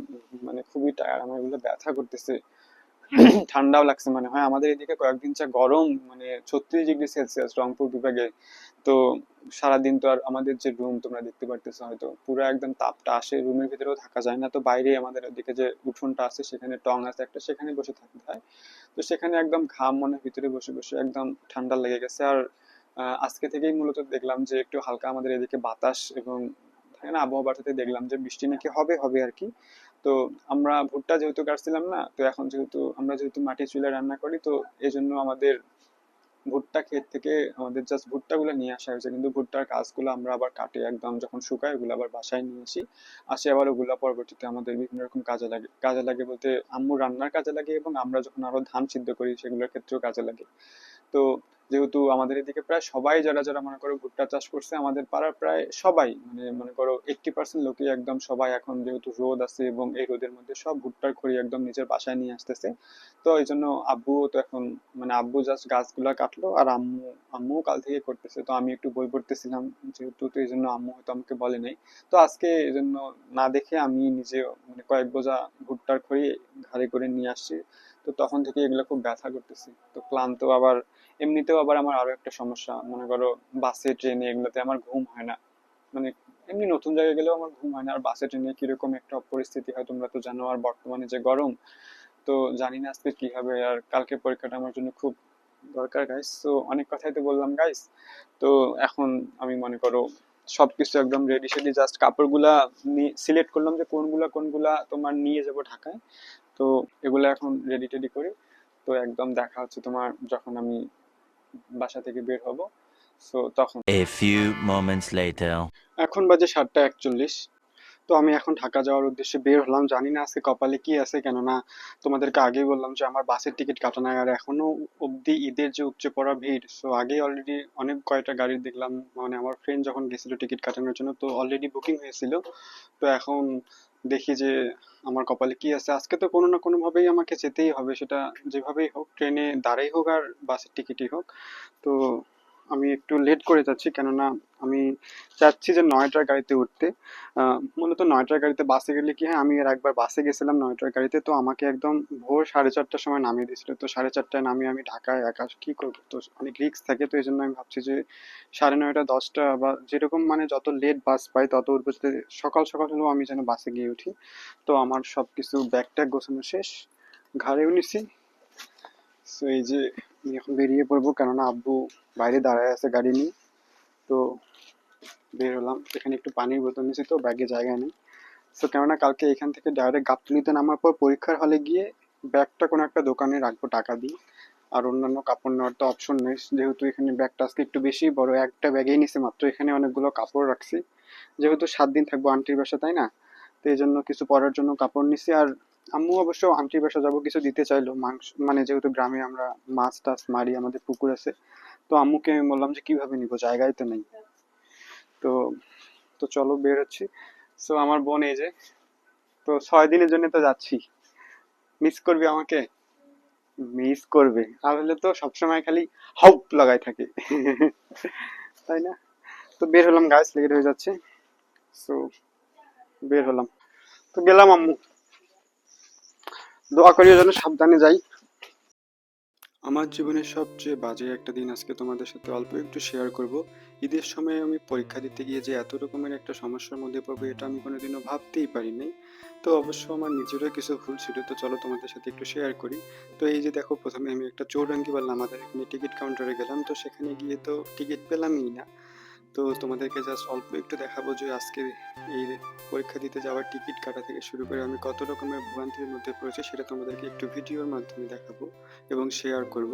Speaker 1: মানে খুবই টায়ার্ড, আমার এগুলো ব্যথা করতেছে। ঠান্ডাও লাগছে মনে হয়, আমাদের এদিকে কয়েকদিন যা গরম, মানে 36°C রংপুর বিভাগে। তো সারাদিন তো আর আমাদের যে রুম তোমরা দেখতে পারতেছো হয়তো, পুরো একদম তাপটা আসে, রুমের ভিতরেও থাকা যায় না। তো বাইরে আমাদের ওদিকে যে উঠোনটা আছে, সেখানে টং আছে একটা, সেখানে বসে থাকতে হয়। তো সেখানে একদম ঘাম মনে ভিতরে বসে বসে একদম ঠান্ডা লেগে গেছে। আর আজকে থেকেই মূলত দেখলাম যে একটু হালকা আমাদের এদিকে বাতাস, এবং না আবহাওয়া বার্তাতে দেখলাম যে বৃষ্টি নাকি হবে হবে আর কি। তো আমরা ভুট্টা যেহেতু কাটছিলাম না, তো এখন যেহেতু মাটি চুলায় রান্না করি, তো এই জন্য আমাদের ভুট্টা ক্ষেত থেকে আমাদের জাস্ট ভুট্টাগুলো নিয়ে আসা হয়েছে, কিন্তু ভুট্টার গাছগুলো আমরা আবার কাটে একদম যখন শুকায় ওগুলো আবার বাসায় নিয়ে আসি আবার ওগুলা পরবর্তীতে আমাদের বিভিন্ন রকম কাজে লাগে বলতে আম্মু রান্নার কাজে লাগে, এবং আমরা যখন আরো ধান সিদ্ধ করি সেগুলোর ক্ষেত্রেও কাজে লাগে। তো যেহেতু আমাদের এদিকে প্রায় সবাই যারা যারা মনে করো ভুট্টা চাষ করছে, আমাদের পাড়ার প্রায় সবাই, মানে মনে করো 80% লোকই একদম সবাই এখন যেহেতু রোদ আছে এবং এই রোদের মধ্যে সব ভুট্টার খড়ি একদম নিজের বাসায় নিয়ে আসতেছে। তো এই জন্য আব্বু তো এখন, মানে আব্বু জাস্ট গাছগুলা কাটলো আর আম্মু কাল থেকে করতেছে, তো আমি একটু বই পড়তেছিলাম যেহেতু, তো এই জন্য আম্মু হয়তো আমাকে বলে নাই। তো আজকে এই জন্য না দেখে আমি নিজে মানে কয়েক বোঝা ভুট্টার খড়ি ঘাড়ে করে নিয়ে আসছি। তো তখন থেকে এগুলো খুব ব্যথা করতেছে, তো ক্লান্ত। আবার এমনিতেও আবার আমার আরো একটা সমস্যা, মনে করো বাসে ট্রেনে এগুলোতে আমার ঘুম হয় না, মানে এমনি নতুন জায়গায় গেলেও আমার ঘুম হয় না, আর বাসে ট্রেনে কিরকম একটা পরিস্থিতি হয় তোমরা তো জানো, আর বর্তমানে যে গরম, তো জানি না আজকে কি হবে। আর কালকে পরীক্ষাটা আমার জন্য খুব দরকার গাইস। তো অনেক কথাই তো বললাম গাইস। তো এখন আমি মনে করো সবকিছু একদম রেডি সেডি, জাস্ট কাপড়গুলা সিলেক্ট করলাম যে কোনগুলা তোমার নিয়ে যাব ঢাকায়। তো এগুলো এখন রেডি টেডি করি। তো একদম দেখা হচ্ছে তোমার যখন আমি বাসা থেকে বের হব, সো তখন।
Speaker 2: A few moments later.
Speaker 1: এখন বাজে 7টা 41। তো আমি এখন ঢাকা যাওয়ার উদ্দেশ্যে বের হলাম, জানি না আজকে কপালে কি আছে, কেননা তোমাদেরকে আগেই বললাম যে আমার বাসের টিকিট কাটা নাই, আর এখনো অবধি ঈদের যে উপচে পড়া ভিড়, সো আগেই অলরেডি অনেক কয়টা গাড়ি দেখলাম, মানে আমার ফ্রেন্ড যখন গেছিল টিকিট কাটানোর জন্য তো অলরেডি বুকিং হয়েছিল। তো এখন দেখি যে আমার কপালে কি আছে, আজকে তো কোনো না কোনো ভাবেই আমাকে যেতেই হবে, সেটা যেভাবেই হোক, ট্রেনে দাঁড়াই হোক আর বাসের টিকিটই হোক। তো আমি একটু লেট করে যাচ্ছি, কেননা আমি চাচ্ছি যে 9টার গাড়িতে উঠতে। মূলত 9টার গাড়িতে বাসে গেলে কি হয়, আমি এর একবার বাসে গেছিলাম 9টার গাড়িতে, তো আমাকে একদম ভোর 4:30টার সময় নামিয়ে দিয়েছিল, তো 4:30টায় নামিয়ে আমি ঢাকায় একা কি করবো, তো অনেক রিস্ক থাকে, তো এই জন্য আমি ভাবছি যে 9:30 10টা বা যেরকম মানে যত লেট বাস পাই তত উঠবো, যাতে সকাল সকাল হলেও আমি যেন বাসে গিয়ে উঠি। তো আমার সবকিছু ব্যাগ ট্যাগ গোছানো শেষ, ঘাড়েও নিছি। তো এই যে আমি এখন বেরিয়ে পড়বো, কেননা আব্বু বাইরে দাঁড়ায় আছে গাড়ি নিয়ে। তো বের হলাম, এখানে একটু পানির বোতল নিয়েছি, তো ব্যাগে জায়গা নেই। তো কেননা কালকে এখান থেকে ডাইরেক্ট গাবতলীতে নামার পর পরীক্ষার হলে গিয়ে ব্যাগটা কোনো একটা দোকানে রাখবো টাকা দিয়ে, আর অন্যান্য কাপড় নেওয়ার তো অপশন নেই, যেহেতু এখানে ব্যাগটা আজকে একটু বেশি বড়, একটা ব্যাগেই নিছে মাত্র, এখানে অনেকগুলো কাপড় রাখছি, যেহেতু 7 দিন থাকবো আন্টির বাসা তাই না, তো এই জন্য কিছু পরার জন্য কাপড় নিছি। আর আম্মু অবশ্য আন্টির বাসা যাবো কিছু দিতে চাইলো, মাংস, মানে যেহেতু গ্রামে আমরা মাছ টাছ মারি, আমাদের পুকুর আছে, তো আম্মুকে আমি বললাম যে কিভাবে নিবো, জায়গায় তো নেই। তো তো চলো বের হচ্ছি। সো আমার বোন এই যে, তো 6 দিনের জন্য তো যাচ্ছি, মিস করবি আমাকে? মিস করবে, আর হলে তো সবসময় খালি হাউপ লাগাই থাকে তাই না? তো বের হলাম গাছ, লেট হয়ে যাচ্ছে। সো বের হলাম, তো গেলাম আম্মু, দোয়া করিও যেন সাবধানে যাই। আমার জীবনের সবচেয়ে বাজে একটা দিন আজকে তোমাদের সাথে অল্প একটু শেয়ার করব। ঈদের সময় আমি পরীক্ষা দিতে গিয়ে যে এত রকমের একটা সমস্যার মধ্যে পড়বো এটা আমি কোনোদিনও ভাবতেই পারিনি। তো অবশ্য আমার নিজেরও কিছু ভুল ছিল, তো চলো তোমাদের সাথে একটু শেয়ার করি। তো এই যে দেখো, প্রথমে আমি একটা চৌরাঙ্গি বললাম, আমাদের এখানে টিকিট কাউন্টারে গেলাম, তো সেখানে গিয়ে তো টিকিট পেলামই না। তো তোমাদেরকে জাস্ট অল্প একটু দেখাবো যে আজকে এই পরীক্ষা দিতে যাওয়ার টিকিট কাটা থেকে শুরু করে আমি কত রকমের ভোগান্তির মধ্যে পড়েছি, সেটা তোমাদেরকে একটু ভিডিওর মাধ্যমে দেখাবো এবং শেয়ার করব।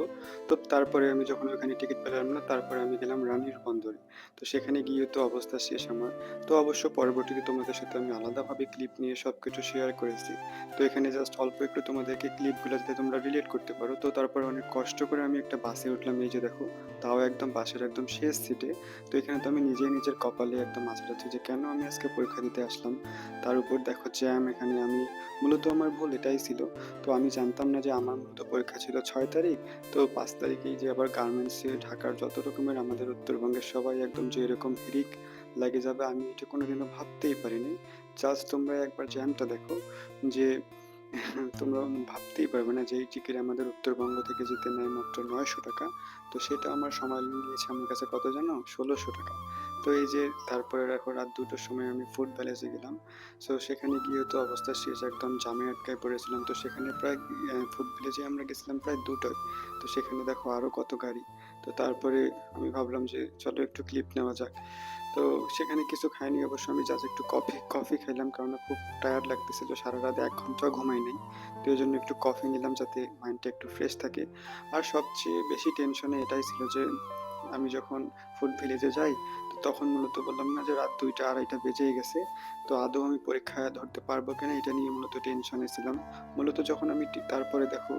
Speaker 1: তো তারপরে আমি যখন ওখানে টিকিট পেলাম না, তারপরে আমি গেলাম রানীর বন্দরে। তো সেখানে গিয়ে তো অবস্থা শেষ আমার। তো অবশ্য পরবর্তীতে তোমাদের সাথে আমি আলাদাভাবে ক্লিপ নিয়ে সব কিছু শেয়ার করেছি। তো এখানে জাস্ট অল্প একটু তোমাদেরকে ক্লিপগুলো যাতে তোমরা রিলেট করতে পারো। তো তারপরে অনেক কষ্ট করে আমি একটা বাসে উঠলাম, এই যে দেখো, তাও একদম বাসের একদম শেষ সিটে। তো এখানে তো আমি নিজেই নিজের কপালে একদম আঁচড়াচ্ছি যে কেন আমি আজকে পরীক্ষা দিতে আসলাম। তার উপর দেখো জ্যাম, এখানে আমি মূলত আমার ভুল এটাই ছিল। তো আমি জানতাম না যে আমার মূলত পরীক্ষা ছিল 6 তারিখ। তো 5 তারিখেই যে আবার গার্মেন্টসে ঢাকার যত রকমের আমাদের উত্তরবঙ্গের সবাই একদম যে এরকম হিড়িক লাগে যাবে, আমি এটা কোনোদিনও ভাবতেই পারিনি। জাস্ট তোমরা একবার জ্যামটা দেখো, যে তোমরা ভাবতেই পারবে না যে এই টিকিট আমাদের উত্তরবঙ্গ থেকে যেতে নেয় মাত্র 900 টাকা। তো সেটা আমার সময় নিয়েছে আমার কাছে কত জানো, 1600 টাকা। তো এই যে তারপরে রাখো রাত 2টোর সময় আমি ফুড প্যালেসে গেলাম। সো সেখানে গিয়ে তো অবস্থা শেষ, একদম জামে আটকায় পড়েছিলাম। তো সেখানে প্রায় ফুড প্যালেসে আমরা গেছিলাম প্রায় 2টোয়। তো সেখানে দেখো আরও কত গাড়ি। তো তারপরে আমি ভাবলাম যে চলো একটু ক্লিপ নেওয়া যাক। তো সেখানে কিছু খাইনি অবশ্য, আমি জাস্ট একটু কফি খাইলাম, কারণ খুব টায়ার্ড লাগতেছিল, সারা রাত 1 ঘন্টাও ঘুমাই নাই। তো এই জন্য একটু কফি নিলাম যাতে মাইন্ডটা একটু ফ্রেশ থাকে। আর সবচেয়ে বেশি টেনশনে এটাই ছিল যে আমি যখন ফুড ভিলেজে যাই, তো তখন মূলত বললাম না যে রাত 2টা 2:30 বেজেই গেছে। তো আদৌ আমি পরীক্ষা ধরতে পারবো কিনা এটা নিয়ে মূলত টেনশনে ছিলাম। মূলত যখন আমি তারপরে দেখো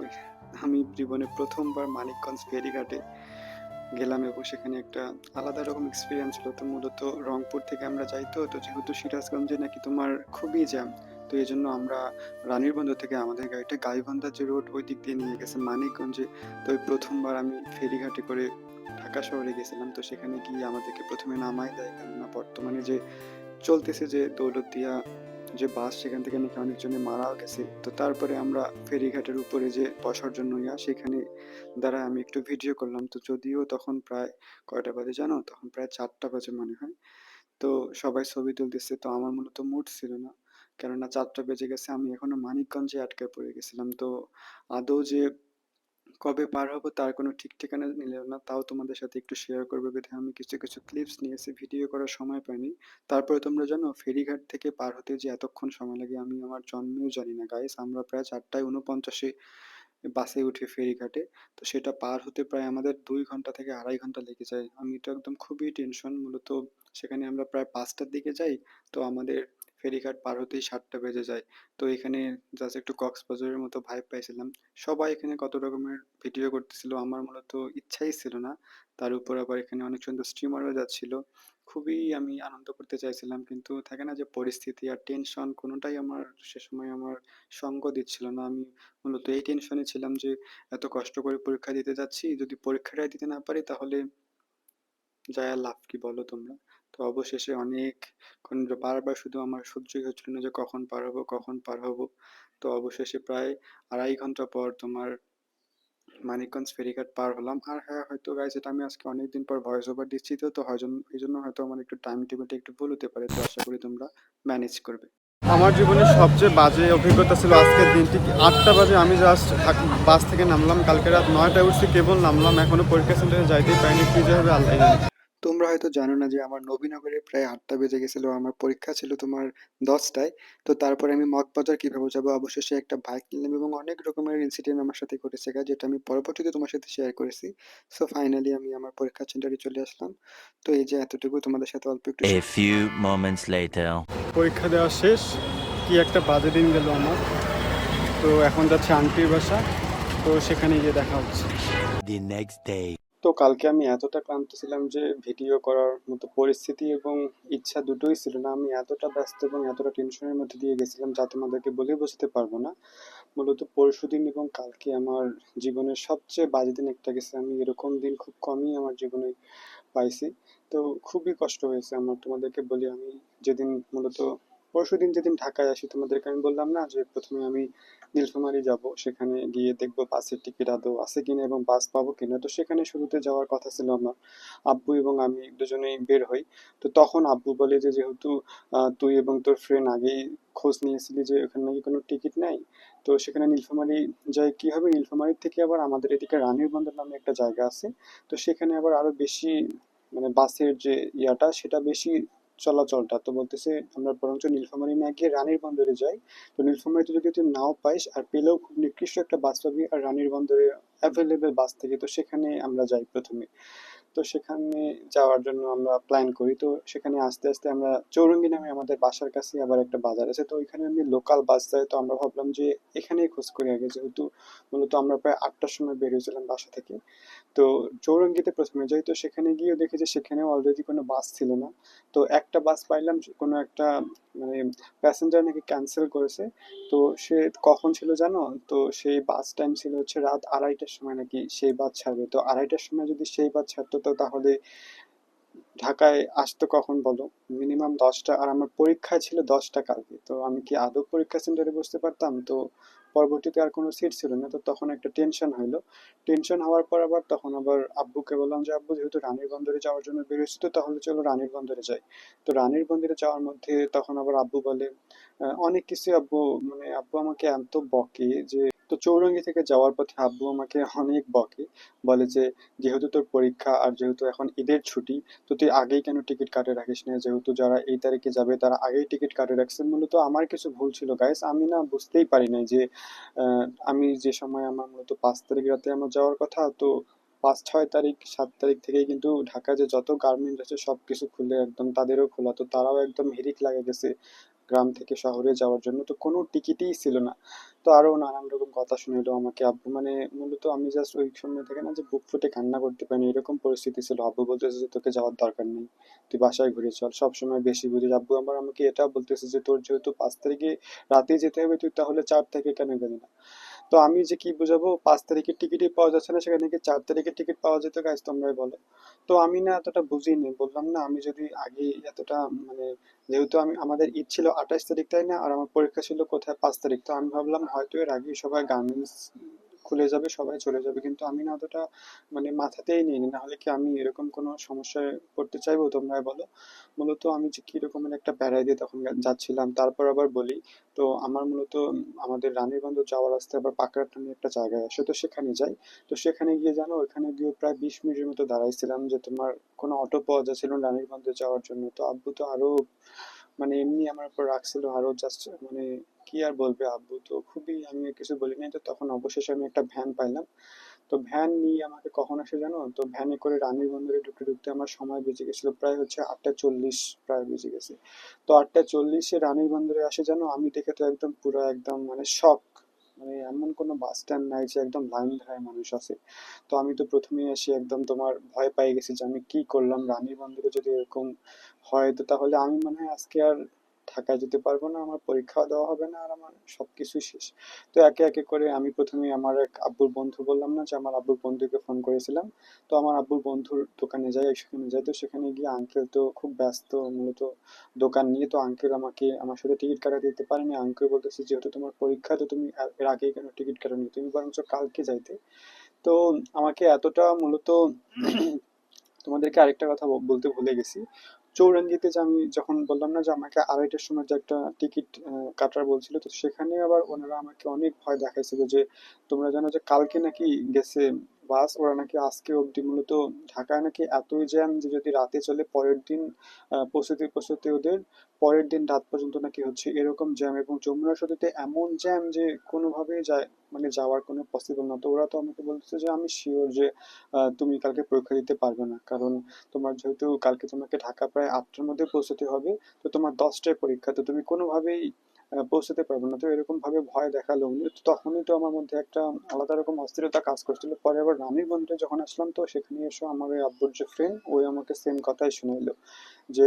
Speaker 1: আমি জীবনে প্রথমবার মানিকগঞ্জ ফেরিঘাটে গেলাম এবং সেখানে একটা আলাদা রকম এক্সপিরিয়েন্স হলো। তো মূলত রংপুর থেকে আমরা যাই, তো যেহেতু সিরাজগঞ্জে নাকি তোমার খুবই জ্যাম, তো এই জন্য আমরা রানীরবন্দর থেকে আমাদের গাড়িটা গাইবান্ধা যে রোড ওই দিক দিয়ে নিয়ে গেছে মানিকগঞ্জে। তো ওই প্রথমবার আমি ফেরিঘাটে করে ঢাকা শহরে গেছিলাম। তো সেখানে গিয়ে আমাদেরকে প্রথমে নামায় দেয়, কেননা বর্তমানে যে চলতেছে যে দৌলতদিয়া যে বাস, সেখান থেকে নাকি অনেকজনে মারাও গেছে। তো তারপরে আমরা ফেরিঘাটের উপরে যে বসার জন্য সেখানে দাঁড়ায় আমি একটু ভিডিও করলাম। তো যদিও তখন প্রায় কয়টা বাজে জানো, তখন প্রায় 4টা বাজে মনে হয়। তো সবাই ছবি তুলতেছে, তো আমার মূলত মুড ছিল না, কেননা 4টা বেজে গেছে, আমি এখনো মানিকগঞ্জে আটকে পড়ে গেছিলাম। তো আদৌ যে কবে পার হবো তার কোনো ঠিক ঠিকানা নিল না। তাও তোমাদের সাথে একটু শেয়ার করবো বিধায় আমি কিছু কিছু ক্লিপস নিয়েছি, ভিডিও করার সময় পাইনি। তারপরে তোমরা জানো ফেরিঘাট থেকে পার হতে যে এতক্ষণ সময় লাগে আমি আমার জন্মেও জানি না গাইস। আমরা প্রায় 4:49 বাসে উঠি ফেরিঘাটে। তো সেটা পার হতে প্রায় আমাদের 2 ঘন্টা থেকে 2.5 ঘন্টা লেগে যায়। আমি তো একদম খুবই টেনশন। মূলত সেখানে আমরা প্রায় 5টার দিকে যাই, তো আমাদের ফেরিঘাট পার হতেই 7টা বেজে যায়। তো এখানে জাস্ট একটু কক্সবাজারের মতো ভাইব পাইছিলাম। সবাই এখানে কত রকমের ভিডিও করতেছিল, আমার মূলত ইচ্ছাই ছিল না। তার উপর আবার এখানে অনেক সুন্দর স্টিমারও যাচ্ছিল। খুবই আমি আনন্দ করতে চাইছিলাম, কিন্তু থাকে না যে পরিস্থিতি আর টেনশন কোনোটাই আমার সে সময় আমার সঙ্গ দিচ্ছিল না। আমি মূলত এই টেনশনে ছিলাম যে এত কষ্ট করে পরীক্ষা দিতে যাচ্ছি, যদি পরীক্ষাটাই দিতে না পারি তাহলে যায় আর লাভ কি বলো তোমরা। তো অবশেষে অনেকক্ষণ বারবার শুধু আমার সহ্যই হচ্ছিল না যে কখন পার হবো কখন পার হবো। তো অবশেষে প্রায় 2.5 ঘন্টা পর তোমার মানিকগঞ্জ ফেরিঘাট পার হলাম। আর হ্যাঁ, হয়তো গাইজ এটা আমি আজকে অনেকদিন পর ভয়েস ওভার দিচ্ছি, তো এই জন্য হয়তো আমার একটু টাইম টেবিলটা একটু ভুল হতে পারে। তো আশা করি তোমরা ম্যানেজ করবে। আমার জীবনের সবচেয়ে বাজে অভিজ্ঞতা ছিল আজকের দিনটি। 8টা বাজে আমি জাস্ট বাস থেকে নামলাম, কালকে রাত 9টায় উঠছি, কেবল নামলাম, এখনো পরীক্ষা সেন্টারে যাইতেই পারিনি, কি যে হবে আল্লাহ জানে। তোমরা হয়তো জানো না যে আমার নবীনগরে প্রায় 8টা বেজে গেছিল, আমার পরীক্ষা ছিল তোমার 10টায়। তো তারপরে আমি মগবাজার কিভাবে যাবো, অবশেষে একটা বাইক নিলাম এবং অনেক রকমের ইনসিডেন্ট আমার সাথে ঘটেছে যেটা আমি পরবর্তীতে তোমার সাথে শেয়ার করেছি। সো ফাইনালি আমি আমার পরীক্ষা সেন্টারে চলে আসলাম। তো এই যে এতটুকু তোমাদের সাথে অল্প একটু
Speaker 2: A few moments later.
Speaker 1: পরীক্ষা দেওয়া শেষ, কি একটা বাজে দিন গেল আমার। তো এখন যাচ্ছি আন্টির বাসা, তো সেখানে গিয়ে দেখা হচ্ছে।
Speaker 2: The next day.
Speaker 1: তো কালকে আমি এতটা ক্লান্ত ছিলাম যে ভিডিও করার মতো পরিস্থিতি এবং ইচ্ছা দুটোই ছিল না। আমি এতটা ব্যস্ত এবং এতটা টেনশনের মধ্যে দিয়ে গেছিলাম যা তোমাদেরকে বলে বোঝাতে পারবো না। মূলত পরশুদিন এবং কালকে আমার জীবনের সবচেয়ে বাজে দিন একটা গেছে। আমি এরকম দিন খুব কমই আমার জীবনে পাইছি। তো খুবই কষ্ট হয়েছে আমার, তোমাদেরকে বলি। আমি যেদিন মূলত পরশুদিন যেদিন ঢাকায় আসি, তোমাদেরকে আমি বললাম না যে প্রথমে আমি নীলফামারী যাব, সেখানে গিয়ে দেখবো বাসের টিকিট আদৌ আছে কিনা এবং বাস পাবো কিনা। তো সেখানে শুরুতে যাওয়ার কথা ছিল আমার, আব্বু এবং আমি দুজনেই বের হই। তো তখন আব্বু বলে যে যেহেতু তুই এবং তোর ফ্রেন্ড আগেই খোঁজ নিয়েছিলি যে ওখানে নাকি কোনো টিকিট নাই, তো সেখানে নীলফামারী যাই কি হবে, নীলফামারীর থেকে আবার আমাদের এদিকে রানীর বন্দর নামে একটা জায়গা আছে। তো সেখানে আবার আরো বেশি মানে বাসের যে ইয়াটা সেটা বেশি চলাচলটা। তো বলতেছে আমরা বরঞ্চ নীলফামারী না গিয়ে রানীর বন্দরে যাই। তো নীলফামারীতে যদি তুই নাও পাইস আর পেলেও খুব নিকৃষ্ট একটা বাস পাবি, আর রানীর বন্দরে অ্যাভেলেবেল বাস থেকে, তো সেখানে আমরা যাই প্রথমে। তো সেখানে যাওয়ার জন্য আমরা প্ল্যান করি। তো সেখানে আস্তে আস্তে আমরা চৌরঙ্গি নামে আমাদের বাসার কাছে আবার একটা বাজার আছে, তো ওইখানে আমি লোকাল বাস যায়। তো আমরা ভাবলাম যে এখানেই খোঁজ করি আগে, যেহেতু মূলত আমরা প্রায় 8টার সময় বেরিয়েছিলাম বাসা থেকে। তো চৌরঙ্গিতে প্রথমে যাই, তো সেখানে গিয়েও দেখি যে সেখানেও অলরেডি কোনো বাস ছিল না। তো একটা বাস পাইলাম, কোনো একটা মানে প্যাসেঞ্জার নাকি ক্যান্সেল করেছে। তো সে কখন ছিল জানো, তো সেই বাস টাইম ছিল হচ্ছে রাত 2:30টার সময় নাকি সেই বাস ছাড়বে। তো 2:30টার সময় যদি সেই বাস ছাড়তো, তো তাহলে ঢাকায় আসতো কখন বলো, মিনিমাম 10টা, আর আমার পরীক্ষা ছিল 10টা কালকে। তো আমি কি আদৌ পরীক্ষা সেন্টারে বসতে পারতাম? তো পরবর্তীতে আর কোনো সিট ছিল না, তো তখন একটা টেনশন হইলো। টেনশন হওয়ার পর আবার তখন আবার আব্বুকে বললাম যে আব্বু যেহেতু রানীর বন্দরে যাওয়ার জন্য বেরোচ্ছি, তো তাহলে চলো রানীর বন্দরে যাই। তো রানীর বন্দরে যাওয়ার মধ্যে তখন আবার আব্বু বলে অনেক কিছু। আব্বু মানে আব্বু আমাকে এত বকে যে, তো চৌরঙ্গি থেকে যাওয়ার পথে আব্বু আমাকে অনেক বকে, বলে যে যেহেতু তোর পরীক্ষা আর যেহেতু এখন ঈদের ছুটি, তো তুই আগেই কেন টিকিট কাটে রাখিস না, যেহেতু যারা এই তারিখে যাবে তারা আগেই টিকিট কাটে রাখছে। মূলত আমার কিছু ভুল ছিল গাইস, আমি না বুঝতেই পারি নাই যে আমি যে সময় আমার মূলত 5 তারিখ রাতে আমার যাওয়ার কথা, তো 5, 6 তারিখ 7 তারিখ থেকেই কিন্তু ঢাকা যে যত গার্মেন্টস আছে সবকিছু খুলে একদম তাদেরও খোলা, তো তারাও একদম হিড়িক লাগে গেছে গ্রাম থেকে শহরে যাওয়ার জন্য, তো কোনো টিকিটই ছিল না। তো আরো নানান রকম কথা শুনিল আমাকে আব্বু, মানে মূলত আমি জাস্ট ওই সময় থেকে না যে বুক ফুটে কান্না করতে পারিনি এরকম পরিস্থিতি ছিল। আব্বু বলতেছে যে তোকে যাওয়ার দরকার নেই, তুই বাসায় ঘুরে চল, সবসময় বেশি বুঝিস। আব্বু আমার আমাকে এটাও বলতেছে যে তোর যেহেতু 5 তারিখে রাতেই যেতে হবে, তুই তাহলে 4 তারিখে কেন গেলি না। তো আমি যে কি বুঝাবো, 5 তারিখের টিকিটই পাওয়া যাচ্ছে না, সেখানে কি 4 তারিখের টিকিট পাওয়া যেত গাইস, তোমরাই বলো। তো আমি না এতটা বুঝিনি, বললাম না আমি যদি আগে এতটা মানে, যেহেতু আমি আমাদের ঈদ ছিল 28 তারিখ তাই না, আর আমার পরীক্ষা ছিল কোথায় 5 তারিখ, তো আমি ভাবলাম হয়তো এর আগেই সবাই গার্মেন্টস খুলে যাবে, সবাই চলে যাবে, কিন্তু আমি না অতটা মানে মাথাতেই নিইনি, না হলে কি আমি এরকম কোনো সমস্যায় পড়তে চাইবো, তোমরাই বলো। মূলত আমি যে কি রকমের একটা প্যারায় দিয়ে তখন যাচ্ছিলাম, তারপর আবার বলি, তো আমার মূলত আমাদের রানীগঞ্জ যাওয়ার রাস্তায় আবার পাকড়াট নামে একটা জায়গায় আসে, তো সেখানে যাই। তো সেখানে গিয়ে জানো, ওখানে গিয়ে প্রায় 20 মিনিটের মতো দাঁড়াইছিলাম যে তোমার কোনো অটো পাওয়া যাচ্ছিল না রানীগঞ্জে যাওয়ার জন্য। তো আব্বু তো আরো মানে এমনি আমার উপর রাখছিল আরো, জাস্ট মানে কি আর বলবে, আব্বু তো খুবই, আমি আর কিছু বলি নাই। তো তখন অবশেষে আমি একটা ভ্যান পাইলাম। তো ভ্যান নিয়ে আমাকে কখন আসে জানো, তো ভ্যানে করে রানীর বন্দরে ঢুকতে ঢুকতে আমার সময় বেজে গেছিল প্রায় হচ্ছে 8টা 40 প্রায় বেজে গেছে। তো 8টা 40-এ রানীর বন্দরে আসে জানো, আমি দেখে তো একদম পুরো একদম মানে শক, মানে এমন কোনো বাস স্ট্যান্ড নাই যে একদম লাইন ধরে মানুষ আছে। তো আমি তো প্রথমেই এসে একদম তোমার ভয় পেয়ে গেছি যে আমি কি করলাম, রানীর বন্দরে যদি এরকম হয় তো তাহলে আমি মনে হয় আজকে আর ঢাকায় যেতে পারবো না, আমার পরীক্ষাও দেওয়া হবে না, আর আমার সবকিছু শেষ। তো একে একে করে আমি প্রথমে আমার এক আব্বুর বন্ধু, বললাম না যে আমার আব্বুর বন্ধুকে ফোন করেছিলাম, তো আমার আব্বুর বন্ধুর দোকানে যাই, সেখানে যাই। তো সেখানে গিয়ে আঙ্কেল তো খুব ব্যস্ত মূলত দোকান নিয়ে, তো আঙ্কেল আমাকে আমার সাথে টিকিট কাটাতে দিতে পারেনি। আঙ্কেল বলতেছে যেহেতু তোমার পরীক্ষা, তো তুমি এর আগেই কেন টিকিট কাটোনি, তুমি বরঞ্চ কালকে যাইতে। তো আমাকে এতটা মূলত তোমাদেরকে আরেকটা কথা বলতে ভুলে গেছি, চৌরাঙ্গীতে যে আমি যখন বললাম না যে আমাকে 2:30টার সময় যে একটা টিকিট কাটার বলছিল, তো সেখানে আবার ওনারা আমাকে অনেক ভয় দেখাইছিল যে তোমরা জানো যে কালকে নাকি গেছে বাস, ওরা নাকি আজকে অবধি মূলত ঢাকায় নাকি এতই জ্যাম যে যদি রাতে চলে পরের দিন পৌঁছতে পৌঁছতে ওদের পরের দিন রাত পর্যন্ত নাকি হচ্ছে এরকম জ্যাম, এবং যমুনা সেতুতে এমন জ্যাম যে কোনোভাবেই যায় মানে যাওয়ার কোনো পসিবল না। তো ওরা তো আমাকে বলতেছে যে আমি শিওর যে তুমি কালকে পরীক্ষা দিতে পারবে না, কারণ তোমার যেহেতু কালকে তোমাকে ঢাকা প্রায় 8টার মধ্যে পৌঁছতে হবে, তো তোমার 10টায় পরীক্ষা, তো তুমি কোনোভাবেই পৌঁছতে পারবে না। তো এরকম ভাবে ভয় দেখালো উনি, তো তখনই তো আমার মধ্যে একটা আলাদা রকম অস্থিরতা কাজ করছিল। পরে আবার রানীর বন্ধুরে যখন আসলাম, তো সেখানে এসে আমার ওই আব্বুর যে ফ্রেন্ড, ওই আমাকে সেম কথাই শুনাইলো যে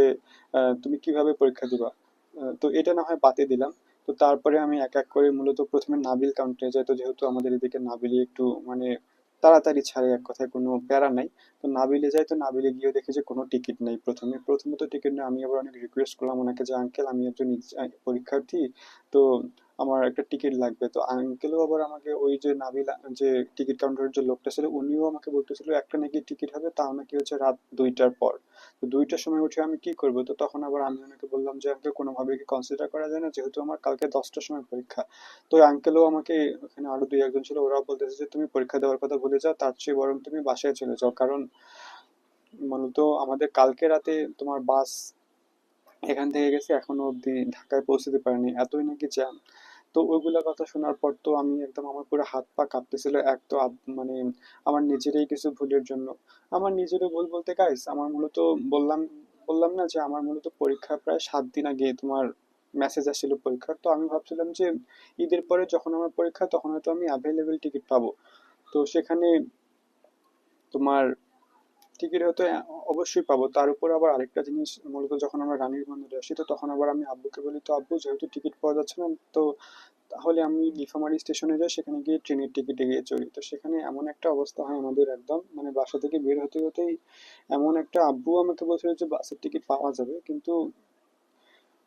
Speaker 1: তুমি কিভাবে পরীক্ষা দিবা। তো এটা না হয় বাদই দিলাম। তো তারপরে আমি এক এক করে মূলত প্রথমে নাবিল কাউন্টারে যাই, তো যেহেতু আমাদের এদিকে নাবিলে একটু মানে তাড়াতাড়ি ছাড়ে, এক কথায় কোনো প্যারা নাই। তো নাবিলে যাই, তো নাবিলে গিয়ে দেখি যে কোনো টিকিট নেই, প্রথমত টিকিট নেই। আমি আবার অনেক রিকোয়েস্ট করলাম ওনাকে যে আঙ্কেল আমি একজন পরীক্ষার্থী, তো আমার একটা টিকিট লাগবে। তো আঙ্কেলও আবার আমাকে ওই যে নাবিল যে টিকিট কাউন্টারের যে লোকটা ছিল, উনিও আমাকে বলতেছিল একটা নাকি টিকিট হবে, তাও নাকি হচ্ছে রাত 2টার পর। তো 2টার সময় উঠে আমি কি করবো, তো তখন আবার আমি ওনাকে বললাম যে আঙ্কেল কোনোভাবে কি কনসিডার করা যায় না, যেহেতু আমার কালকে 10টার সময় পরীক্ষা। তো আঙ্কেলও আমাকে, ওখানে আরো 2 একজন ছিল, ওরাও বলতেছে যে তুমি পরীক্ষা দেওয়ার কথা ভুলে যাও, তার চেয়ে বরং তুমি বাসায় চলে যাও, কারণ মূলত আমাদের কালকে রাতে তোমার বাস এখান থেকে গেছে এখনো অবধি ঢাকায় পৌঁছতে পারেনি, এতই নাকি জ্যাম। তো ওইগুলা কথা শোনার পর তো আমি একদম, আমার পুরো হাত পা কাঁপতেছিল। এক তো মানে আমার নিজেরই কিছু ভুলের জন্য, আমার নিজেরও ভুল বলতে গাইস, আমার মূলত বললাম বললাম না যে আমার মূলত পরীক্ষা প্রায় 7 দিন আগে তোমার মেসেজ আসছিল পরীক্ষার। তো আমি ভাবছিলাম যে ঈদের পরে যখন আমার পরীক্ষা তখন হয়তো আমি অ্যাভেলেবেল টিকিট পাবো। তো সেখানে তোমার টিকিট হয়তো অবশ্যই পাবো। তার উপর আবার আরেকটা জিনিস, মূলত যখন আমরা রানীর বন্দরে আসি, তো তখন আবার আমি আব্বুকে বলি, তো আব্বু যেহেতু টিকিট পাওয়া যাচ্ছে না, তো তাহলে আমি নীলফামারী স্টেশনে যাই, সেখানে গিয়ে ট্রেনের টিকিটে গিয়ে চড়ি। তো সেখানে এমন একটা অবস্থা হয় আমাদের, একদম মানে বাসা থেকে বের হতে হতেই এমন একটা, আব্বু আমাকে বলছিল যে বাসের টিকিট পাওয়া যাবে, কিন্তু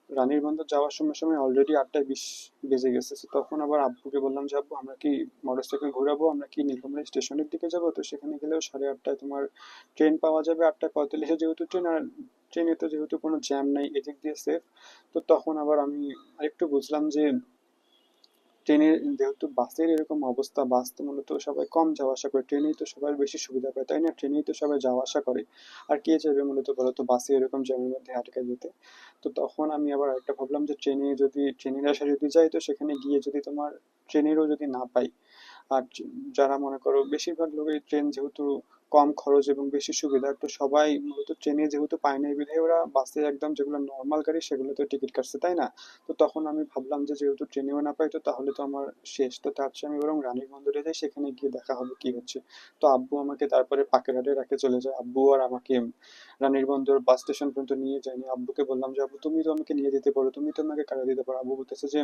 Speaker 1: রানীর বন্দর যাওয়ার সময় অলরেডি 8টা 20 বেজে গেছে। তো তখন আবার আব্বুকে বললাম যে আব্বু আমরা কি মোটরসাইকেল ঘোরাবো, আমরা কি নীলফামারী স্টেশনের দিকে যাবো। তো সেখানে গেলেও 8:30টায় তোমার ট্রেন পাওয়া যাবে, 8টা 45-এ যেহেতু ট্রেন, আর ট্রেনে তো যেহেতু কোনো জ্যাম নাই, এদিক দিয়ে সেফ। তো তখন আবার আমি আরেকটু বুঝলাম যে ট্রেনের যেহেতু বাসের এরকম অবস্থা, বাস তো মূলত সবাই কম যাওয়া আসা করে, ট্রেনেই তো সবাই বেশি সুবিধা পায় তাই না, ট্রেনেই তো সবাই যাওয়া আসা করে। আর কে চাইবে মূলত বলো তো বাসে এরকম জ্যামের মধ্যে আটকে যেতে। তো তখন আমি আবার একটা ভাবলাম যে ট্রেনের আশা যদি যাই, তো সেখানে গিয়ে যদি তোমার ট্রেনেরও যদি না পাই, আর যারা মনে করো বেশিরভাগ লোকই ট্রেন যেহেতু কম খরচ এবং বেশি সুবিধা, তো সবাই মূলত ট্রেনে যেহেতু পায় না, এই বিধায় ওরা বাসে একদম যেগুলো নর্মাল গাড়ি সেগুলোতে টিকিট কাটছে তাই না। তো তখন আমি ভাবলাম যে যেহেতু ট্রেনেও না পাই, তো তাহলে তো আমার শেষ, তো তার চেয়ে আমি বরং রানীর বন্দরে যাই, সেখানে গিয়ে দেখা হবে কি হচ্ছে। তো আব্বু আমাকে তারপরে পাকেরহাটে রাখে চলে যায়, আব্বু আর আমাকে রানীর বন্দর বাস স্টেশন পর্যন্ত নিয়ে যায়নি। আব্বুকে বললাম যে আব্বু তুমি তো আমাকে নিয়ে যেতে পারো, তুমি তো আমাকে কারা দিতে পারো। আব্বু বলতেছে যে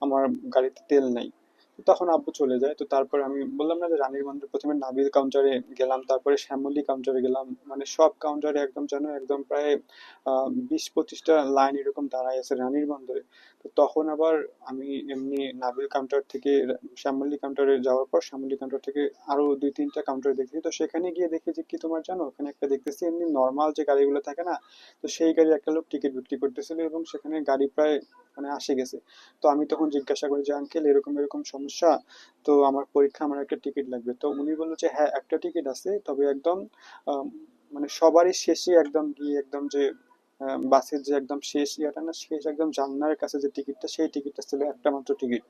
Speaker 1: আমার গাড়িতে তেল নাই। তো তখন আব্বু চলে যায়। তো তারপরে আমি বললাম না যে রানীর মন্দির প্রথমে নাবিল কাউন্টারে গেলাম, তারপরে শ্যামলী কাউন্টারে গেলাম, মানে সব কাউন্টারে একদম যেন একদম প্রায় 20-25টা লাইন এরকম দাঁড়ায় আছে রানীর বন্দরে। তো তখন আবার আমি এমনি নাবিল কাউন্টার থেকে শ্যামলী কাউন্টারে যাওয়ার পর শ্যামলী কাউন্টার থেকে আরো 2-3টা কাউন্টারে দেখি, তো সেখানে গিয়ে দেখি যে কি তোমার জানো, ওখানে একটা দেখতেছি এমনি নর্মাল যে গাড়িগুলো থাকে না, তো সেই গাড়ি একটা লোক টিকিট বিক্রি করতেছিল এবং সেখানে গাড়ি প্রায় মানে আসে গেছে। তো আমি তখন জিজ্ঞাসা করি যে আঙ্কেল এরকম এরকম সমস্যা, তো আমার পরীক্ষা, আমার একটা টিকিট লাগবে। তো উনি বললো যে হ্যাঁ একটা টিকিট আছে, তবে একদম আম, মানে সবারই শেষে একদম গিয়ে একদম যে বাসের যে একদম শেষ ইয়াটা না, শেষ একদম জানলার কাছে যে টিকিটটা, সেই টিকিটটা ছিল একটা মাত্র টিকিট।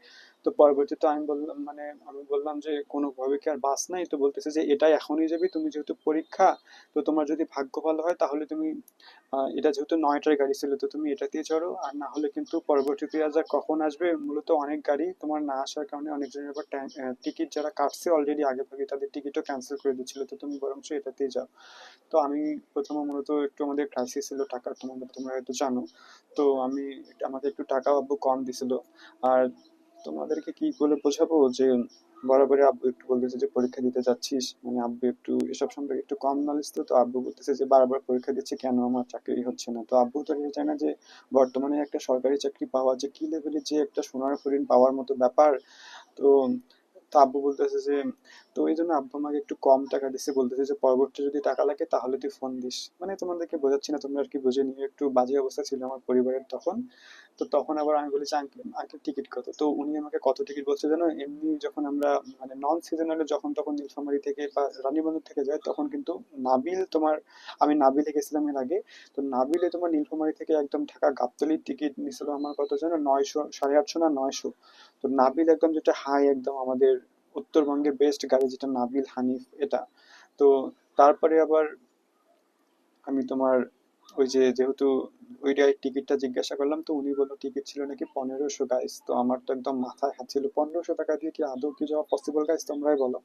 Speaker 1: তো পরবর্তীতে আমি বললাম, মানে আমি বললাম যে কোনোভাবে কি আর বাস নাই, তো বলতেছে যে এটাই এখনই যাবি, তুমি যেহেতু পরীক্ষা, তো তোমার যদি ভাগ্য ভালো হয় তাহলে তুমি এটা যেহেতু 9টার গাড়ি ছিল, তো তুমি এটাতেই চড়ো, আর না হলে কিন্তু পরবর্তীতে আর যা কখন আসবে, মূলত অনেক গাড়ি তোমার না আসার কারণে অনেকজনের আবার টিকিট যারা কাটছে অলরেডি আগে ভাগে তাদের টিকিটও ক্যান্সেল করে দিচ্ছিল, তো তুমি বরঞ্চ এটাতেই যাও। তো আমি প্রথমে মূলত একটু আমাদের ক্রাইসিস ছিল টাকার, তোমরা হয়তো জানো। তো আমাকে একটু টাকাও আব্বু কম দিছিল। আর তোমাদেরকে কি বলে বোঝাবো যে বরাবরই আব্বু একটু বলতেছে যে পরীক্ষা দিতে যাচ্ছিস, মানে আব্বু একটু এসব সম্পর্কে একটু কম নলেজ, তো তো আব্বু বলতেছে যে বারবার পরীক্ষা দিচ্ছে কেন আমার চাকরি হচ্ছে না। তো আব্বু তো এটা চায় না যে বর্তমানে একটা সরকারি চাকরি পাওয়া যে কি লেভেলে যে একটা সোনার হরিণ পাওয়ার মতো ব্যাপার। তো তো আব্বু বলতেছে যে, তো এই জন্য আব্বু আমাকে একটু কম টাকা দিচ্ছে, বলতেছে যে পরবর্তী যদি টাকা লাগে তাহলে তুই ফোন দিস। মানে তোমাদেরকে বোঝাচ্ছি না, তোমরা আর কি বুঝে নিও, একটু বাজে অবস্থা ছিল আমার পরিবারের তখন। তো তখন আবার আমি বলেছি আঙ্কেল আঙ্কেল টিকিট কত, তো উনি আমাকে কত টিকিট বলছে জানো, এমনি যখন আমরা মানে নন সিজনালে যখন তখন নীলফামারী থেকে বা রানীবন্দর থেকে যায় তখন কিন্তু নাবিল তোমার, আমি নাবিলে গেছিলাম এর আগে, তো নাবিলে তোমার নীলফামারী থেকে একদম ঢাকা গাবতলির টিকিট নিছিল আমার কত জানো, 900, 850 না 900। তো নাবিল একদম যেটা হাই একদম আমাদের উত্তরবঙ্গের বেস্ট গাড়ি যেটা নাবিল হানিফ এটা। তো তারপরে আবার আমি তোমার ওই যে যেহেতু ওই গাড়ির টিকিটটা জিজ্ঞাসা করলাম, তো উনি বললো টিকিট ছিল নাকি 1500 গাইস। তো আমার তো একদম মাথায় হাত ছিল, 1500 টাকা দিয়ে কি আদৌ কি যাওয়া পসিবল গাইস, তোমরাই বলো।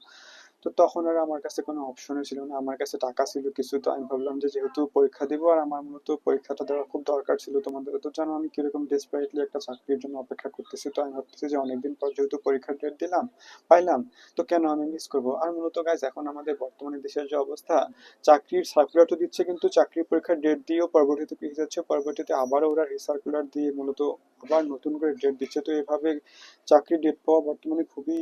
Speaker 1: তো তখন আর আমার কাছে কোনো অপশনই ছিল না, আমার কাছে টাকা ছিল কিছু, তো আমি ভাবলাম যে যেহেতু পরীক্ষা দিব আর আমার মূলত পরীক্ষাটা দেওয়া খুব দরকার ছিল, তোমাদের তো জানো আমি কিরকম ডেসপারেটলি একটা চাকরির জন্য অপেক্ষা করতেছি। তো আমি ভাবতেছি যে অনেকদিন পর যেহেতু পরীক্ষার ডেট দিলাম, পাইলাম, তো কেন আমি মিস করবো। আর মূলত গাইজ এখন আমাদের বর্তমানে দেশের যে অবস্থা, চাকরির সার্কুলার তো দিচ্ছে কিন্তু চাকরির পরীক্ষার ডেট দিয়েও পরবর্তীতে পিছিয়ে যাচ্ছে, পরবর্তীতে আবারও ওরা রিসার্কুলার দিয়ে মূলত আবার নতুন করে ডেট দিচ্ছে। তো এভাবে চাকরির ডেট পাওয়া বর্তমানে খুবই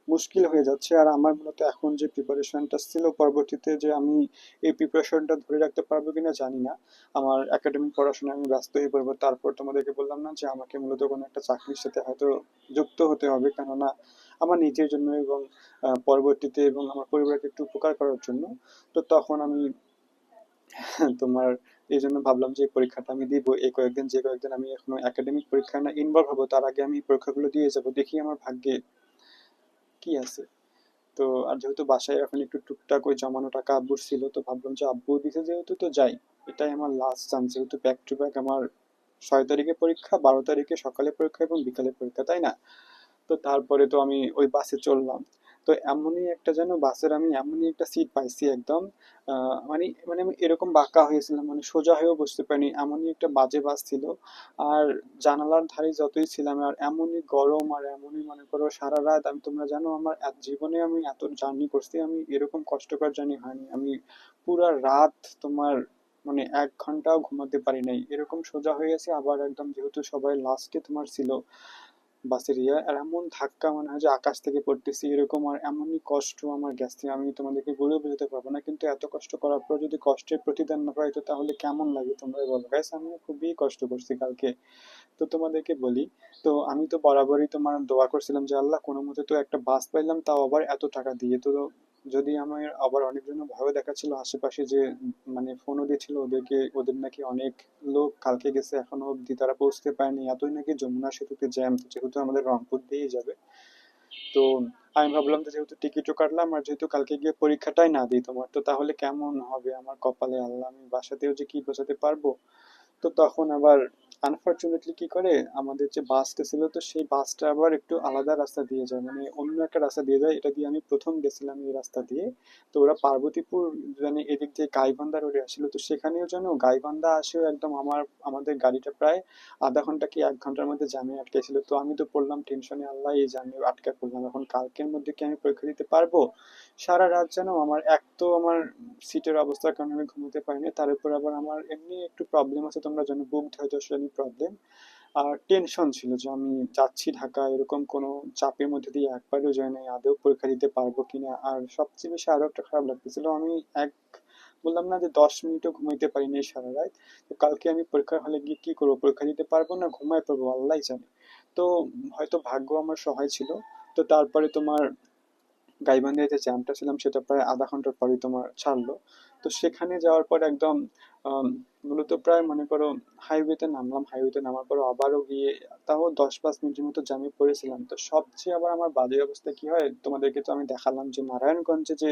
Speaker 1: মুশকিল হয়ে যাচ্ছে। আর আমার মূলত এখন যে প্রিপারেশনটা ছিল পরবর্তীতে, যে আমি এই প্রিপারেশনটা ধরে রাখতে পারবো কিনা জানি না। আমার একাডেমিক পড়াশোনায় আমি ব্যস্ত হয়ে পড়বো, তারপর তোমাদেরকে বললাম না যে আমাকে মূলত কোনো একটা চাকরির সাথে হয়তো যুক্ত হতে হবে, কেননা আমার নিজের জন্য এবং পরবর্তীতে এবং আমার পরিবারকে একটু উপকার করার জন্য। তো তখন আমি তোমার এই জন্য ভাবলাম যে এই পরীক্ষাটা আমি দিব, এই কয়েকদিন যে কয়েকদিন আমি এখনো একাডেমিক পরীক্ষায় না ইনভলভ হবো, তার আগে আমি এই পরীক্ষাগুলো দিয়ে যাবো, দেখি আমার ভাগ্যে কি আছে। তো আর যেহেতু বাসায় এখন একটু টুকটাক ওই জমানো টাকা আব্বুর ছিল, তো ভাবলাম যে আব্বু দিছে যেহেতু তো যাই, এটাই আমার লাস্ট চান্স, যেহেতু ব্যাক টু ব্যাক আমার 6 তারিখে পরীক্ষা, 12 তারিখে সকালে পরীক্ষা এবং বিকালে পরীক্ষা তাই না। তো তারপরে তো আমি ওই বাসে চললাম। তো এমনই একটা যেন বাসের আমি এমনই একটা সিট পাইছি একদম মানে মানে আমি এরকম বাঁকা হয়েছিলাম, মানে সোজা হয়েও বসতে পারিনি, এমনই একটা বাজে বাস ছিল। আর জানালার ধারে যতই ছিলাম, আর এমনই গরম, আর এমনই মনে করো সারা রাত, আমি তোমরা জানো আমার জীবনে আমি এত জার্নি করছি, আমি এরকম কষ্টকর জার্নি হয়নি। আমি পুরা রাত তোমার মানে 1 ঘন্টাও ঘুমাতে পারি নাই, এরকম সোজা হয়ে গেছে। আবার একদম যেহেতু সবাই লাস্টে তোমার ছিল, বাসের ইয়ে, আর এমন ধাক্কা মনে হয় যে আকাশ থেকে পড়তেছি এরকম, আর এমনই কষ্ট আমার গেছে আমি তোমাদেরকে বলে বোঝাতে পারবো না। কিন্তু এত কষ্ট করার পর যদি কষ্টের প্রতিদান না পাই তো তাহলে কেমন লাগে তোমরাই বলো গাইস। আমি খুবই কষ্ট করছি কালকে। তো তোমাদেরকে বলি, তো আমি তো বরাবরই তোমার দোয়া করছিলাম যে আল্লাহ কোনো মতে তো একটা বাস পাইলাম, তাও আবার এত টাকা দিয়ে। তো যদি আমার আবার অনেকজনের ভয়ও দেখাচ্ছিল আশেপাশে যে মানে ফোনও দিয়েছিল ওদেরকে, ওদের নাকি অনেক লোক কালকে গেছে এখনো অব্দি তারা পৌঁছতে পারেনি, এতই নাকি যমুনা সেতুতে জ্যাম, যেহেতু আমাদের রংপুর দিয়েই যাবে। তো আমি ভাবলাম যে যেহেতু টিকিটও কাটলাম আর যেহেতু কালকে গিয়ে পরীক্ষাটাই না দিই তোমার, তো তাহলে কেমন হবে আমার কপালে, আল্লাহ আমি বাসাতেও যে কি বোঝাতে পারবো। তো তখন আবার আনফরচুনেটলি কি করে, আমাদের যে বাসটা ছিল তো সেই বাসটা আবার একটু আলাদা রাস্তা দিয়ে যায়, মানে অন্য একটা রাস্তা দিয়ে যায়। এটা দিয়ে আমি প্রথম গেছিলাম এই রাস্তা দিয়ে। তো ওরা পার্বতীপুর মানে এদিক দিয়ে গাইবান্ধা রোডে আসছিল, তো সেখানেও যেন গাইবান্ধা আসেও একদম আমাদের গাড়িটা প্রায় আধা ঘন্টা কি 1 ঘন্টার মধ্যে জ্যামে আটকেছিল। তো আমি তো পড়লাম টেনশনে, আল্লাহ এই জ্যামে আটকা পড়লাম, এখন কালকের মধ্যে কি আমি পরীক্ষা দিতে পারবো। সারা রাত যেন আমার এক তো আমার সিটের অবস্থার কারণে আমি ঘুমোতে পারিনি, তার উপর আবার আমার এমনি একটু প্রবলেম আছে, তোমরা জানো বুক ধৈর্যশীল প্রবলেম। আর টেনশন ছিল যে আমি যাচ্ছি ঢাকা, এরকম কোনো চাপের মধ্যে দিয়ে একবারও যায় নাই, আদৌ পরীক্ষা দিতে পারবো কিনা। আর সবচেয়ে বেশি আরো একটা খারাপ লাগতেছিল, আমি এক বললাম না যে 10 মিনিটও ঘুমাইতে পারিনি এই সারা রাত। তো কালকে আমি পরীক্ষার হলে গিয়ে কি করবো, পরীক্ষা দিতে পারবো না ঘুমায় পড়বো আল্লাহ জানে। তো হয়তো ভাগ্য আমার সহায় ছিল। তো তারপরে তোমার গাইবান্ধায় যে জ্যামটা ছিলাম সেটা প্রায় আধা ঘন্টার পরেই তোমার ছাড়লো। তো সেখানে যাওয়ার পর একদম আম, মূলত প্রায় মনে করো হাইওয়েতে নামলাম, হাইওয়েতে নামার পর আবারও গিয়ে তাও 10-5 মিনিটের মতো জ্যামে পড়েছিলাম। তো সবচেয়ে আবার আমার বাজে অবস্থা কি হয় তোমাদেরকে তো আমি দেখালাম যে নারায়ণগঞ্জে যে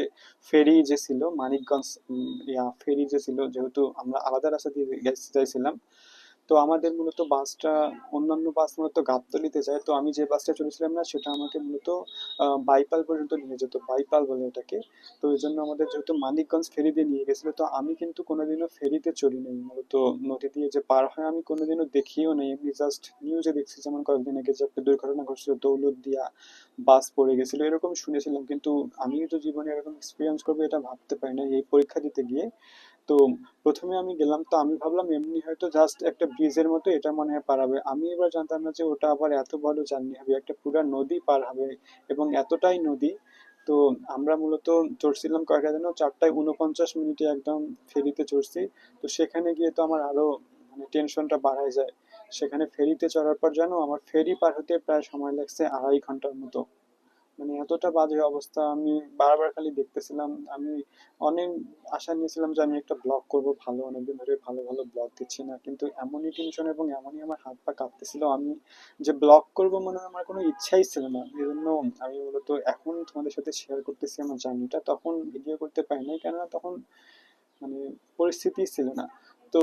Speaker 1: ফেরি যে ছিল মানিকগঞ্জ, ফেরি যে ছিল, যেহেতু আমরা আলাদা রাস্তা দিয়ে যাইছিলাম। তো আমাদের মূলত বাসটা, অন্যান্য বাস মূলত গাবতলীতে যায়, তো আমি যে বাসটা চলেছিলাম না সেটা আমাকে মূলত বাইপাল পর্যন্ত নিয়ে যেত, বাইপাল বলে এটাকে। তো এই জন্য আমাদের যেহেতু মানিকগঞ্জ ফেরি দিয়ে নিয়ে গেছিল, তো আমি কিন্তু কোনোদিনও ফেরিতে চড়ি নাই, মূলত নদী দিয়ে যে পার হয় আমি কোনোদিনও দেখিও নাই, এমনি জাস্ট নিউজে দেখছি, যেমন কয়েকদিন আগে যে একটা দুর্ঘটনা ঘটছিল দৌলত দিয়া বাস পড়ে গেছিল এরকম শুনেছিলাম, কিন্তু আমি তো জীবনে এরকম এক্সপিরিয়েন্স করবো এটা ভাবতে পারি না এই পরীক্ষা দিতে গিয়ে। তো প্রথমে আমি গেলাম, তো আমি ভাবলাম এমনি হয়তো জাস্ট একটা ব্রিজের মতো এটা মনে হয় পার হবে, আমি এবার জানতাম না যে ওটা আবার এত বড় জার্নি হবে, একটা পুরা নদী পার হবে, এবং এতটাই নদী। তো আমরা মূলত চড়ছিলাম কয়টা যেন 4টা 49 মিনিটে একদম ফেরিতে চড়ছি। তো সেখানে গিয়ে তো আমার আরো মানে টেনশনটা বাড়ায় যায়। সেখানে ফেরিতে চড়ার পর জানো আমার ফেরি পার হতে প্রায় সময় লাগছে 2.5 ঘন্টার মতো। মানে এতটা বাজে অবস্থা, আমি বারবার খালি দেখতেছিলাম। আমি অনেক আশা নিয়েছিলাম যে আমি একটা ব্লগ করব ভালো, অনেকদিন ধরে ভালো ভালো ব্লগ দিচ্ছি না, কিন্তু এমনই টেনশন এবং এমনই আমার হাত পা কাঁপতেছিল, আমি যে ব্লগ করব মনে হয় আমার কোনো ইচ্ছাই ছিল না। এই জন্য আমি মূলত এখন তোমাদের সাথে শেয়ার করতেছি আমার জার্নিটা, তখন ভিডিও করতে পারি নাই কেননা তখন মানে পরিস্থিতি ছিল না। তো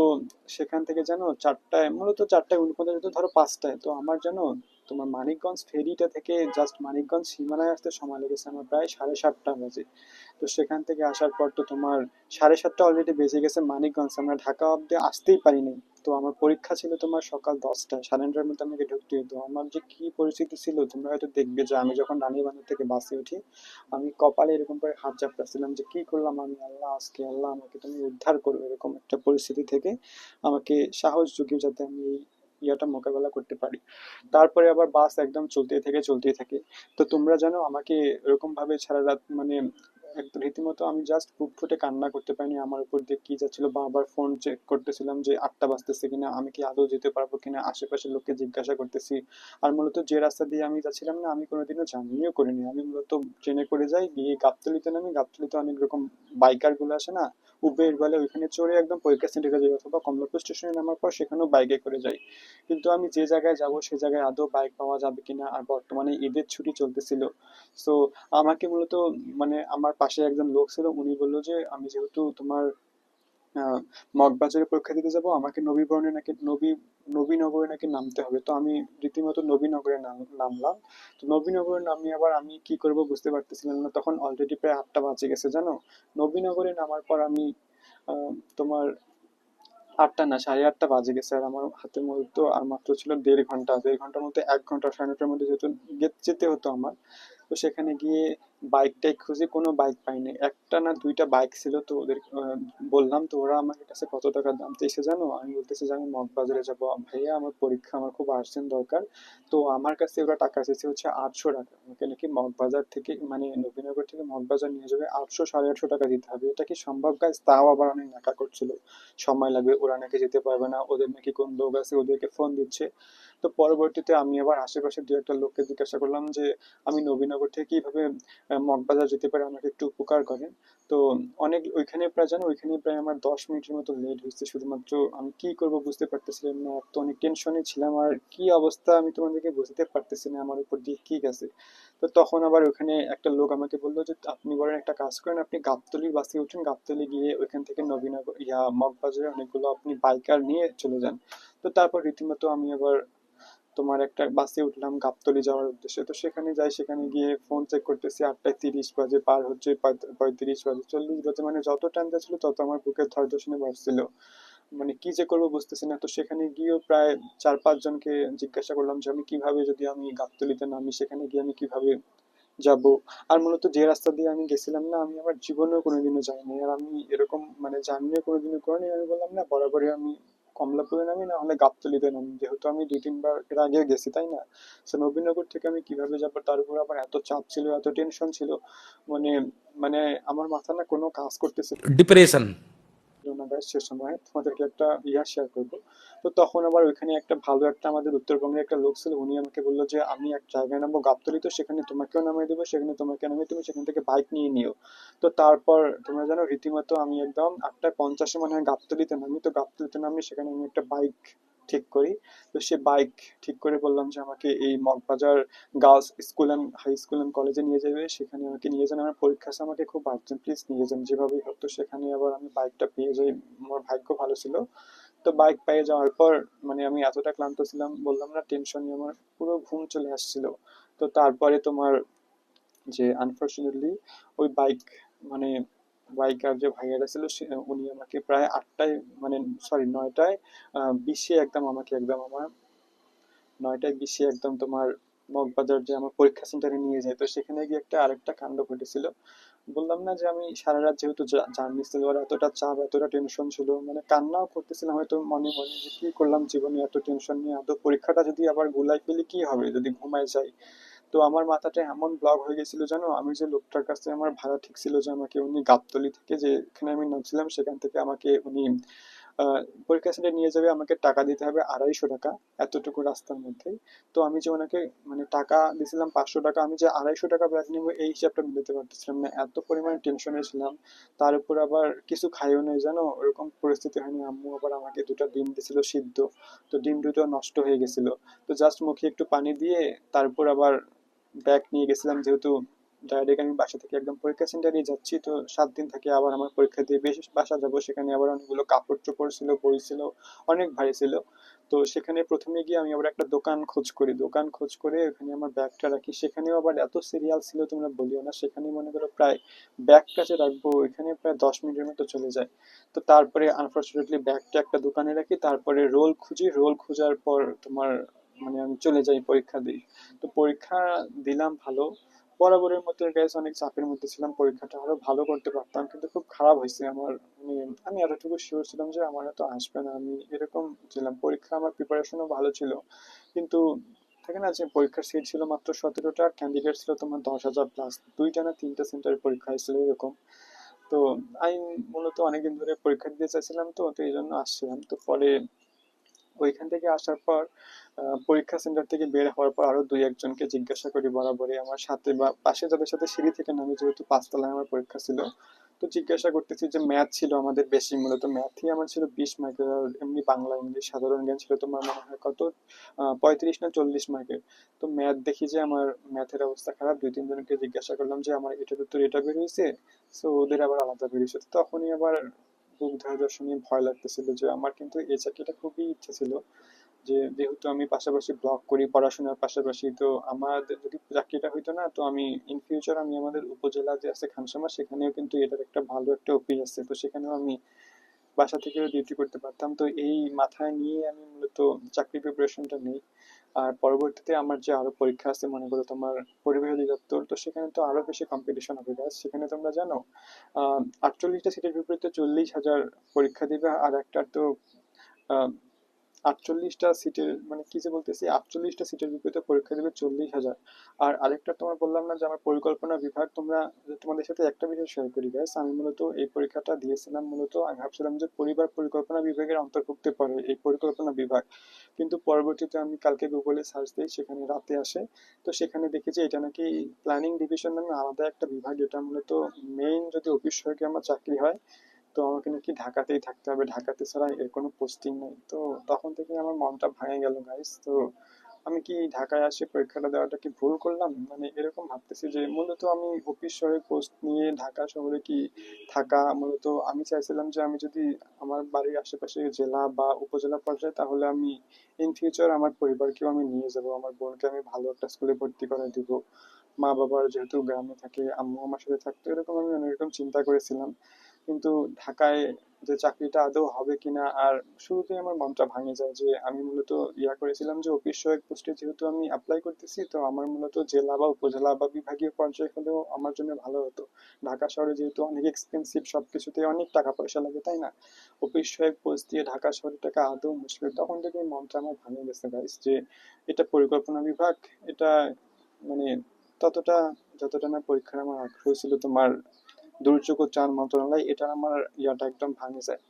Speaker 1: সেখান থেকে জানো 4টায়, মূলত 4টা 49 তো ধরো 5টায়, তো আমার জানো তোমার মানিকগঞ্জ ফেরিটা থেকে জাস্ট মানিকগঞ্জ সীমানায় আসতে সময় লেগেছে আমার প্রায় 7:30 বাজে। তো সেখান থেকে আসার পর তো তোমার 7:30 অলরেডি বেজে গেছে মানিকগঞ্জ, আমরা ঢাকা অব্দি আসতেই পারিনি। তো আমার পরীক্ষা ছিল তোমার সকাল 10টায়, 9:30টার মধ্যে আমাকে ঢুকতে হতো। আমার যে কি পরিস্থিতি ছিল তোমরা হয়তো দেখবে, যে আমি যখন রানীবাঁধ থেকে বাসে উঠি আমি কপালে এরকম করে হাত চাপড়াচ্ছিলাম যে কি করলাম আমি, আল্লাহ আজকে, আল্লাহ আমাকে তুমি উদ্ধার করো এরকম একটা পরিস্থিতি থেকে, আমাকে সাহস জুগিয়ে যাতে আমি এই ইয়াটা মোকাবেলা করতে পারি। তারপরে আবার বাস একদম চলতেই থাকে। তো তোমরা জানো আমাকে এরকম ভাবে সারা রাত মানে একদম রীতিমতো আমি জাস্ট বুক ফুটে কান্না করতে পারিনি, আমার উপর দিয়ে কি যাচ্ছিল, বারবার ফোন চেক করতেছিলাম যে 8টা বাজতেছে কিনা, আমি কি আদৌ যেতে পারবো কিনা, আশেপাশের লোককে জিজ্ঞাসা করতেছি। আর মূলত যে রাস্তা দিয়ে আমি যাচ্ছিলাম না আমি কোনোদিনও জার্নিও করিনি, আমি মূলত ট্রেনে করে যাই, গিয়ে গাবতলীতে নামি, গাবতলীতে অনেক রকম বাইকার গুলো আসে না, উবের বলে, ওইখানে চড়ে একদম পরীক্ষা সেন্টারে যাই, অথবা কমলাপুর স্টেশনে নামার পর সেখানেও বাইকে করে যাই। কিন্তু আমি যে জায়গায় যাব সে জায়গায় আদৌ বাইক পাওয়া যাবে কিনা, আর বর্তমানে ঈদের ছুটি চলতেছিল। সো আমাকে মূলত মানে আমার পাশে একজন লোক ছিল, উনি বললো যে আমি যেহেতু তোমার আহ, মগবাজারে পরীক্ষা দিতে যাব, আমাকে নবীবরণে নাকি নবীনগরে নাকি নামতে হবে। তো আমি রীতিমতো নবীনগরে নামলাম। তো নবীনগরে নামিয়ে আবার আমি কি করব বুঝতে পারতেছিলাম না, তখন অলরেডি প্রায় 8টা বাজে গেছে জানো। নবীনগরে নামার পর আমি তোমার 8টা না 8:30 বাজে গেছে, আর আমার হাতের মধ্যে তো আর মাত্র ছিল 1.5 ঘন্টা, 1.5 ঘন্টার মধ্যে 1 ঘন্টা 9:30টার মধ্যে যেহেতু যেতে হতো আমার। তো সেখানে গিয়ে বাইকটাই খুঁজি, কোনো বাইক পাইনি। একটা না দুইটা বাইক ছিল, তো ওদের বললাম, তো ওরা আমার কাছে কত টাকা দাম চাইছে জানো? আমি বলতেছি যে আমি মগবাজারে যাবো ভাইয়া, আমার পরীক্ষা, আমার খুব আর্জেন্ট দরকার। তো আমার কাছে ওরা টাকা চাইছে হচ্ছে 800 টাকা। আমাকে নাকি মগবাজার থেকে, মানে নবীনগর থেকে মগবাজার নিয়ে যাবে, 800 সাড়ে 800 টাকা দিতে হবে। এটা কি সম্ভব গাইজ? তাও আবার অনেক নাকা করছিল, সময় লাগবে, ওরা নাকি যেতে পারবে না, ওদের নাকি কোন লোক আছে ওদেরকে ফোন দিচ্ছে। তো পরবর্তীতে আমি আবার আশেপাশে দু একটা লোককে জিজ্ঞাসা করলাম যে আমি নবীনগর থেকে কিভাবে মগবাজার যেতে পারে, আমাকে একটু উপকার করেন। তো অনেক ওইখানে প্রায় জানো, ওইখানে প্রায় আমার 10 মিনিটের মতো লেট হয়েছে, শুধুমাত্র আমি কি করব বুঝতে পারতেছিলাম না, তো অনেক টেনশনে ছিলাম, আর কি অবস্থা আমি তোমাদেরকে বুঝতে পারতেছি না আমার উপর দিয়ে কি গেছে। তো তখন আবার ওখানে একটা লোক আমাকে বললো যে আপনি বলেন একটা কাজ করেন, আপনি গাবতলীর বাসে উঠেন, গাবতলী গিয়ে ওইখান থেকে নবীনগর মগবাজারে অনেকগুলো আপনি বাইকার নিয়ে চলে যান। তো তারপর রীতিমতো আমি আবার তোমার একটা বাসে উঠলাম গাবতলী যাওয়ার উদ্দেশ্যে। তো সেখানে যাই, সেখানে গিয়ে ফোন চেক করতেছি, 8টা 30 বাজে, পার হচ্ছে 35 বাজে, 40 বাজে, মানে যত টাইম যাচ্ছিল তত আমার বুকের ধড় ধড়সানে বাড়ছিল, মানে কি যে করবো বুঝতেছি না। তো সেখানে গিয়েও প্রায় 4-5 জনকে জিজ্ঞাসা করলাম যে আমি কিভাবে, যদি আমি গাবতলীতে নামি সেখানে গিয়ে আমি কিভাবে যাব। আর মূলত যে রাস্তা দিয়ে আমি গেছিলাম না, আমি আমার জীবনেও কোনোদিনও যাইনি, আর আমি এরকম মানে জার্নিও কোনোদিনও করিনি। আমি বললাম না, বরাবরই আমি কমলাপুরে নামি, না হলে গাবতলীতে নামি, যেহেতু আমি 2-3 বার এর আগে গেছি, তাই না? তো নবীনগর থেকে আমি কিভাবে যাবো, তার উপর আবার এত চাপ ছিল, এত টেনশন ছিল, মানে মানে আমার মাথা না কোনো কাজ করতেছিল
Speaker 3: डिप्रेशन।
Speaker 1: না guys। সে সময় তোমাদেরকে একটা শেয়ার করবো। তো তখন আবার ওইখানে একটা ভালো একটা আমাদের উত্তরবঙ্গের একটা লোক ছিল, উনি আমাকে বললো যে আমি এক জায়গায় নামবো গাবতলী, তো সেখানে তোমাকেও নামিয়ে দেবো, সেখানে তোমাকে নামিয়ে তুমি সেখান থেকে বাইক নিয়ে নিও। তো তারপর তোমরা জানো রীতিমতো আমি একদম 8টা 50-এ মনে হয় গাবতলীতে নামি। তো গাবতলীতে নামি, সেখানে আমি একটা বাইক ঠিক করি। তো সে বাইক ঠিক করে বললাম যে আমাকে এই Moghbazar girls school and high school and কলেজে নিয়ে যাবে, সেখানে আমাকে নিয়ে যান, আমার পরীক্ষা আছে, আমাকে খুব আর্জেন্ট, প্লিজ নিয়ে যান যেভাবেই হোক। তো সেখানে আবার আমি বাইকটা পেয়ে যাই, আমার ভাগ্য ভালো ছিল। তো বাইক পেয়ে যাওয়ার পর মানে আমি এতটা ক্লান্ত ছিলাম, বললাম না, টেনশনে আমার পুরো ঘুম চলে আসছিল। তো তারপরে তোমার যে আনফরচুনেটলি ওই বাইক, মানে বাইকার যে ভাইয়াটা ছিল উনি আমাকে প্রায় 8টায়, মানে সরি 9টায় 20-এ একদম আমাকে একদম আমার 9টায় 20-এ একদম তোমার মগবাজার যে আমার পরীক্ষা সেন্টারে নিয়ে যায়। তো সেখানে গিয়ে একটা আরেকটা কাণ্ড ঘটেছিল। বললাম না যে আমি সারা রাত যেহেতু জার্নি ছিল, আর এতটা চাপ, এতটা টেনশন ছিল, মানে কান্নাও করতেছিলাম হয়তো মনে মনে, যে কি করলাম জীবনে এত টেনশন নিয়ে, আদৌ পরীক্ষাটা যদি আবার গুলাই ফেলি কি হবে যদি ঘুমায় যাই। তো আমার মাথাটা এমন ব্লক হয়ে গেছিল জানো, আমি যে লোকটার কাছে আমার ভাড়া ঠিক ছিল যে আমাকে উনি গাবতলী থেকে, যেখানে আমি নামছিলাম সেখান থেকে আমাকে উনি আহ, পরীক্ষা সেন্টারে নিয়ে যাবে, আমাকে টাকা দিতে হবে 250 টাকা, এতটুকু রাস্তার মধ্যেই। তো আমি যে ওনাকে মানে টাকা দিয়েছিলাম 500 টাকা, আমি যে 250 টাকা ব্যাগ নিবো এই হিসাবটা মিলাতে পারতেছিলাম না, এত পরিমাণে টেনশনে ছিলাম। তার উপর আবার কিছু খাইও নাই জানো, ওরকম পরিস্থিতি হয়নি। আম্মু আবার আমাকে 2টা ডিম দিছিল সিদ্ধ, তো ডিম দুটো নষ্ট হয়ে গেছিল। তো জাস্ট মুখে একটু পানি দিয়ে তারপর আবার ব্যাগ নিয়ে গেছিলাম, যেহেতু ডাইরেক্ট আমি বাসা থেকে একদম পরীক্ষা সেন্টারে যাচ্ছি, তো 7 দিন থেকে আবার আমার পরীক্ষা দিয়ে বেশ বাসা যাব, সেখানে আবার অনেকগুলো কাপড় চোপড় ছিল, বই ছিল, অনেক ভারী ছিল। তো সেখানে প্রথমে গিয়ে আমি আবার একটা দোকান খোঁজ করি, দোকান খোঁজ করে ওখানে আমার ব্যাগটা রাখি, সেখানেও আবার এত সিরিয়াল ছিল তোমরা বলিও না, সেখানে মনে করো প্রায় ব্যাগ কাছে রাখবো ওইখানে প্রায় 10 মিনিটের মতো চলে যায়। তো তারপরে আনফর্চুনেটলি ব্যাগটা একটা দোকানে রাখি, তারপরে রোল খুঁজি, রোল খোঁজার পর তোমার মানে আমি চলে যাই পরীক্ষা দিই। তো পরীক্ষা দিলাম ভালো, বরাবরের মতো গ্যাস, অনেক চাপের মধ্যে ছিলাম, পরীক্ষাটা আরো ভালো করতে পারতাম কিন্তু খুব খারাপ হয়েছে আমার, মানে আমি এতটুকু শিওর ছিলাম যে আমার এত আসবে না, আমি এরকম ছিলাম। পরীক্ষা আমার প্রিপারেশনও ভালো ছিল, কিন্তু থাকে না যে পরীক্ষার সিট ছিল মাত্র 17টা, ক্যান্ডিডেট ছিল তোমার 10,000+, 2টা না 3টা সেন্টারে পরীক্ষা হয়েছিল এরকম। তো আমি মূলত অনেকদিন ধরে পরীক্ষা দিতে চাইছিলাম, তো তো এই জন্য আসছিলাম। তো পরে ওইখান থেকে আসার পর পরীক্ষা সেন্টার থেকে বের হওয়ার পর আরো 2-1জনকে জিজ্ঞাসা করি, বরাবরই আমার সাথে বা পাশে যাদের সাথে সিঁড়ি থেকে নামি, যেহেতু 5তলায় আমার পরীক্ষা ছিল। তো জিজ্ঞাসা করতেছি যে ম্যাথ ছিল আমাদের বেশি, মূলত ম্যাথই আমার ছিল 20 মার্কের, আর এমনি বাংলা ইংলিশ সাধারণ জ্ঞান ছিল তোমার মনে হয় কত 35 না 40 মার্কের। তো ম্যাথ দেখি যে আমার ম্যাথের অবস্থা খারাপ, 2-3জনকে জিজ্ঞাসা করলাম যে আমার এটার উত্তর এটা বের হয়েছে, তো ওদের আবার আলাদা বের হয়েছে। তো তখনই আবার বুক ধড়াধড় শুনে ভয় লাগতেছিল, যে আমার কিন্তু এই চাকরিটা খুবই ইচ্ছে ছিল, যে যেহেতু আমি পাশাপাশি ব্লগ করি পড়াশোনার পাশাপাশি, তো আমাদের যদি চাকরিটা হইতো না, তো আমি ইন ফিউচার আমি আমাদের উপজেলা যে আছে খানসামা, সেখানেও কিন্তু এটার একটা ভালো একটা অফিস আছে, তো সেখানেও আমি বাসা থেকেও ডিউটি করতে পারতাম। তো এই মাথায় নিয়ে আমি মূলত চাকরি প্রিপারেশনটা নিই। আর পরবর্তীতে আমার যে আরো পরীক্ষা আছে, মনে করো তোমার পরিবেশ অধিদপ্তর, তো সেখানে তো আরো বেশি কম্পিটিশন হবে guys। সেখানে তোমরা জানো 48টা সিটের বিপরীতে 40,000 পরীক্ষা দিবে, আর একটা তো 48টা সিটের, মানে কি যে বলতেছি, 48টা সিটের বিপরীতে পরীক্ষা দেবে 40,000। আর আরেকটা তোমার বললাম না যে আমার পরিকল্পনা বিভাগ, তোমাদের সাথে একটা বিষয় শেয়ার করি গাইস। আমি মূলত এই পরীক্ষাটা দিয়েছিলাম, মূলত আমি ভাবছিলাম যে পরিবার পরিকল্পনা বিভাগের অন্তর্ভুক্ত পড়ে এই পরিকল্পনা বিভাগ, কিন্তু পরবর্তীতে আমি কালকে গুগলে সার্চ দিই, সেখানে রাতে আসে, তো সেখানে দেখেছি এটা নাকি প্ল্যানিং ডিভিশন নামে আলাদা একটা বিভাগ। এটা মূলত মেইন যদি অফিস সহায়কে আমার চাকরি হয়, তো আমাকে নাকি ঢাকাতেই থাকতে হবে, ঢাকাতে ছাড়া এর কোনো পোস্টিং নেই। তো তখন থেকে আমার মনটা ভেঙে গেল গাইস। তো আমি কি ঢাকায় আসে পরীক্ষাটা দেওয়াটা কি ভুল করলাম, মানে এরকম ভাবতেছি যে মূলত আমি অফিস শহরে পোস্ট নিয়ে ঢাকা শহরে কি থাকা, মূলত আমি চাইছিলাম যে আমি যদি আমার বাড়ির আশেপাশে জেলা বা উপজেলা পর্যায়ে, তাহলে আমি ইন ফিউচার আমার পরিবারকেও আমি নিয়ে যাব, আমার বোনকে আমি ভালো একটা স্কুলে ভর্তি করে দিব, মা বাবার যেহেতু গ্রামে থাকে, আম্মু আমার সাথে থাকতো, এরকম আমি অনেক রকম চিন্তা করেছিলাম। কিন্তু ঢাকায় যে চাকরিটা আদৌ হবে কিনা, আর শুরুতেই আমার মনটা ভাঙে যায় যে আমি মূলত করেছিলাম যে অফিস সহায়ক পোস্টে যেহেতু আমি অ্যাপ্লাই করতেছি, তো আমার মূলত জেলা বা উপজেলা বা বিভাগীয় পর্যায়ে হলেও আমার জন্য ভালো হতো। ঢাকা শহরে যেহেতু অনেক এক্সপেন্সিভ, সবকিছুতে অনেক টাকা পয়সা লাগে, তাই না? অফিস সহায়ক পোস্ট দিয়ে ঢাকা শহরে টাকা আদৌ মুশকিল। তখন থেকে মনটা আমার ভাঙে গেছে গাইস, যে এটা পরিকল্পনা বিভাগ, এটা মানে ততটা, যতটা না পরীক্ষার আমার আগ্রহ ছিল তোমার দুর্যোগ ও ত্রাণ মন্ত্রণালয়, এটা আমার একদম ভাঙে যায়।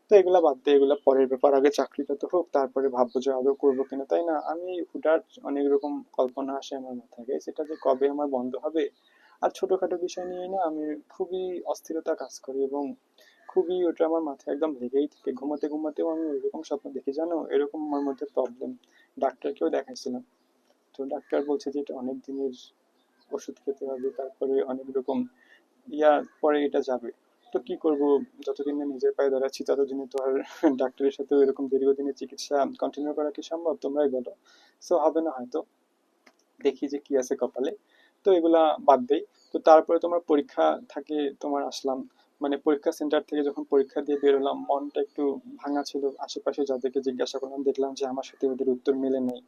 Speaker 1: তো এগুলা বাদ দিয়ে, এগুলা পরের ব্যাপার, আগে চাকরিটা তো হোক, তারপরে ভাববো যে আদৌ করবো কিনা, তাই না? আমি হুটহাট অনেক রকম কল্পনা আসে আমার মাথায়, সেটা যে কবে আমার বন্ধ হবে। আর ছোটখাটো বিষয় নিয়ে না আমি খুবই অস্থিরতা কাজ করি, এবং খুবই ওটা আমার মাথায় একদম লেগেই থাকে, ঘুমাতে ঘুমাতেও আমি ওইরকম স্বপ্ন দেখি, জানো, এরকম আমার মধ্যে প্রবলেম। ডাক্তারকেও দেখাইছিলাম, তো ডাক্তার বলছে যে এটা অনেক দিনের ওষুধ খেতে হবে, তারপরে অনেক রকম পরে এটা যাবে। তো কি করব, যতদিন না নিজের পায়ে দাঁড়াচ্ছি ততদিনে তো আর ডাক্তারের সাথে এরকম দীর্ঘদিনের চিকিৎসা কন্টিনিউ করা কি সম্ভব, তোমরাই বলো। সো হবে না হয়তো, দেখি যে কি আছে কপালে। তো এগুলা বাদ দেই। তো তারপরে তোমার পরীক্ষা থাকে, তোমার আসলাম, মানে পরীক্ষা সেন্টার থেকে যখন পরীক্ষা দিয়ে বেরোলাম, মনটা একটু ভাঙা ছিল। আশেপাশে যাদেরকে জিজ্ঞাসা করলাম, দেখলাম যে আমার সাথে ওদের উত্তর মেলে নাই।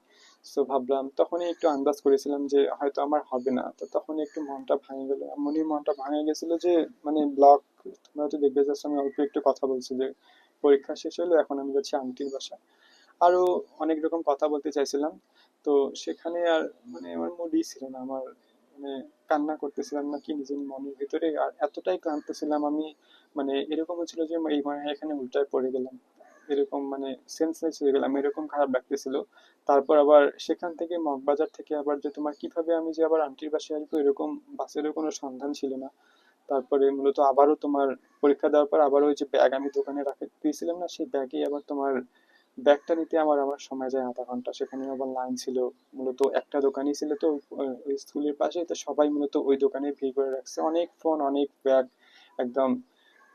Speaker 1: সো ভাবলাম, তখনই একটু আন্দাজ করেছিলাম যে হয়তো আমার হবে না, তো তখনই একটু মনটা ভাঙে গেল, এমনই মনটা ভাঙে গেছিল যে মানে ব্লক, তোমরা হয়তো দেখবে যাচ্ছ আমি অল্প একটু কথা বলছি, যে পরীক্ষা শেষ হলো, এখন আমি যাচ্ছি আন্টির বাসা, আরো অনেক রকম কথা বলতে চাইছিলাম। তো সেখানে আর মানে আমার মুডই ছিল না, আমার মানে কান্না করতেছিলাম না কি নিজের মনের ভিতরে, আর এতটাই ক্লান্ত ছিলাম আমি, মানে এরকম হচ্ছিল যে এই মানে এখানে উল্টায় পড়ে গেলাম, এরকম মানে সেন্সলেস হয়ে গেলাম, এরকম খারাপ লাগতেছিল। তারপর আবার সেখান থেকে মগবাজার থেকে আবার যে তোমার কিভাবে আমি যে আবার আন্টির বাসায় আসবো, এরকম বাসেরও কোনো সন্ধান ছিল না। তারপরে মূলত আবারও তোমার পরীক্ষা দেওয়ার পর আবারও ওই যে ব্যাগ আমি দোকানে রাখে দিয়েছিলাম না, সেই ব্যাগেই আবার তোমার ব্যাগটা নিতে আমার সময় যায় আধা ঘন্টা, সেখানে আবার লাইন ছিল। মূলত একটা দোকানই ছিল তো ওই স্কুলের পাশে, তো সবাই মূলত ওই দোকানে ভিড় করে রাখছে, অনেক ফোন অনেক ব্যাগ, একদম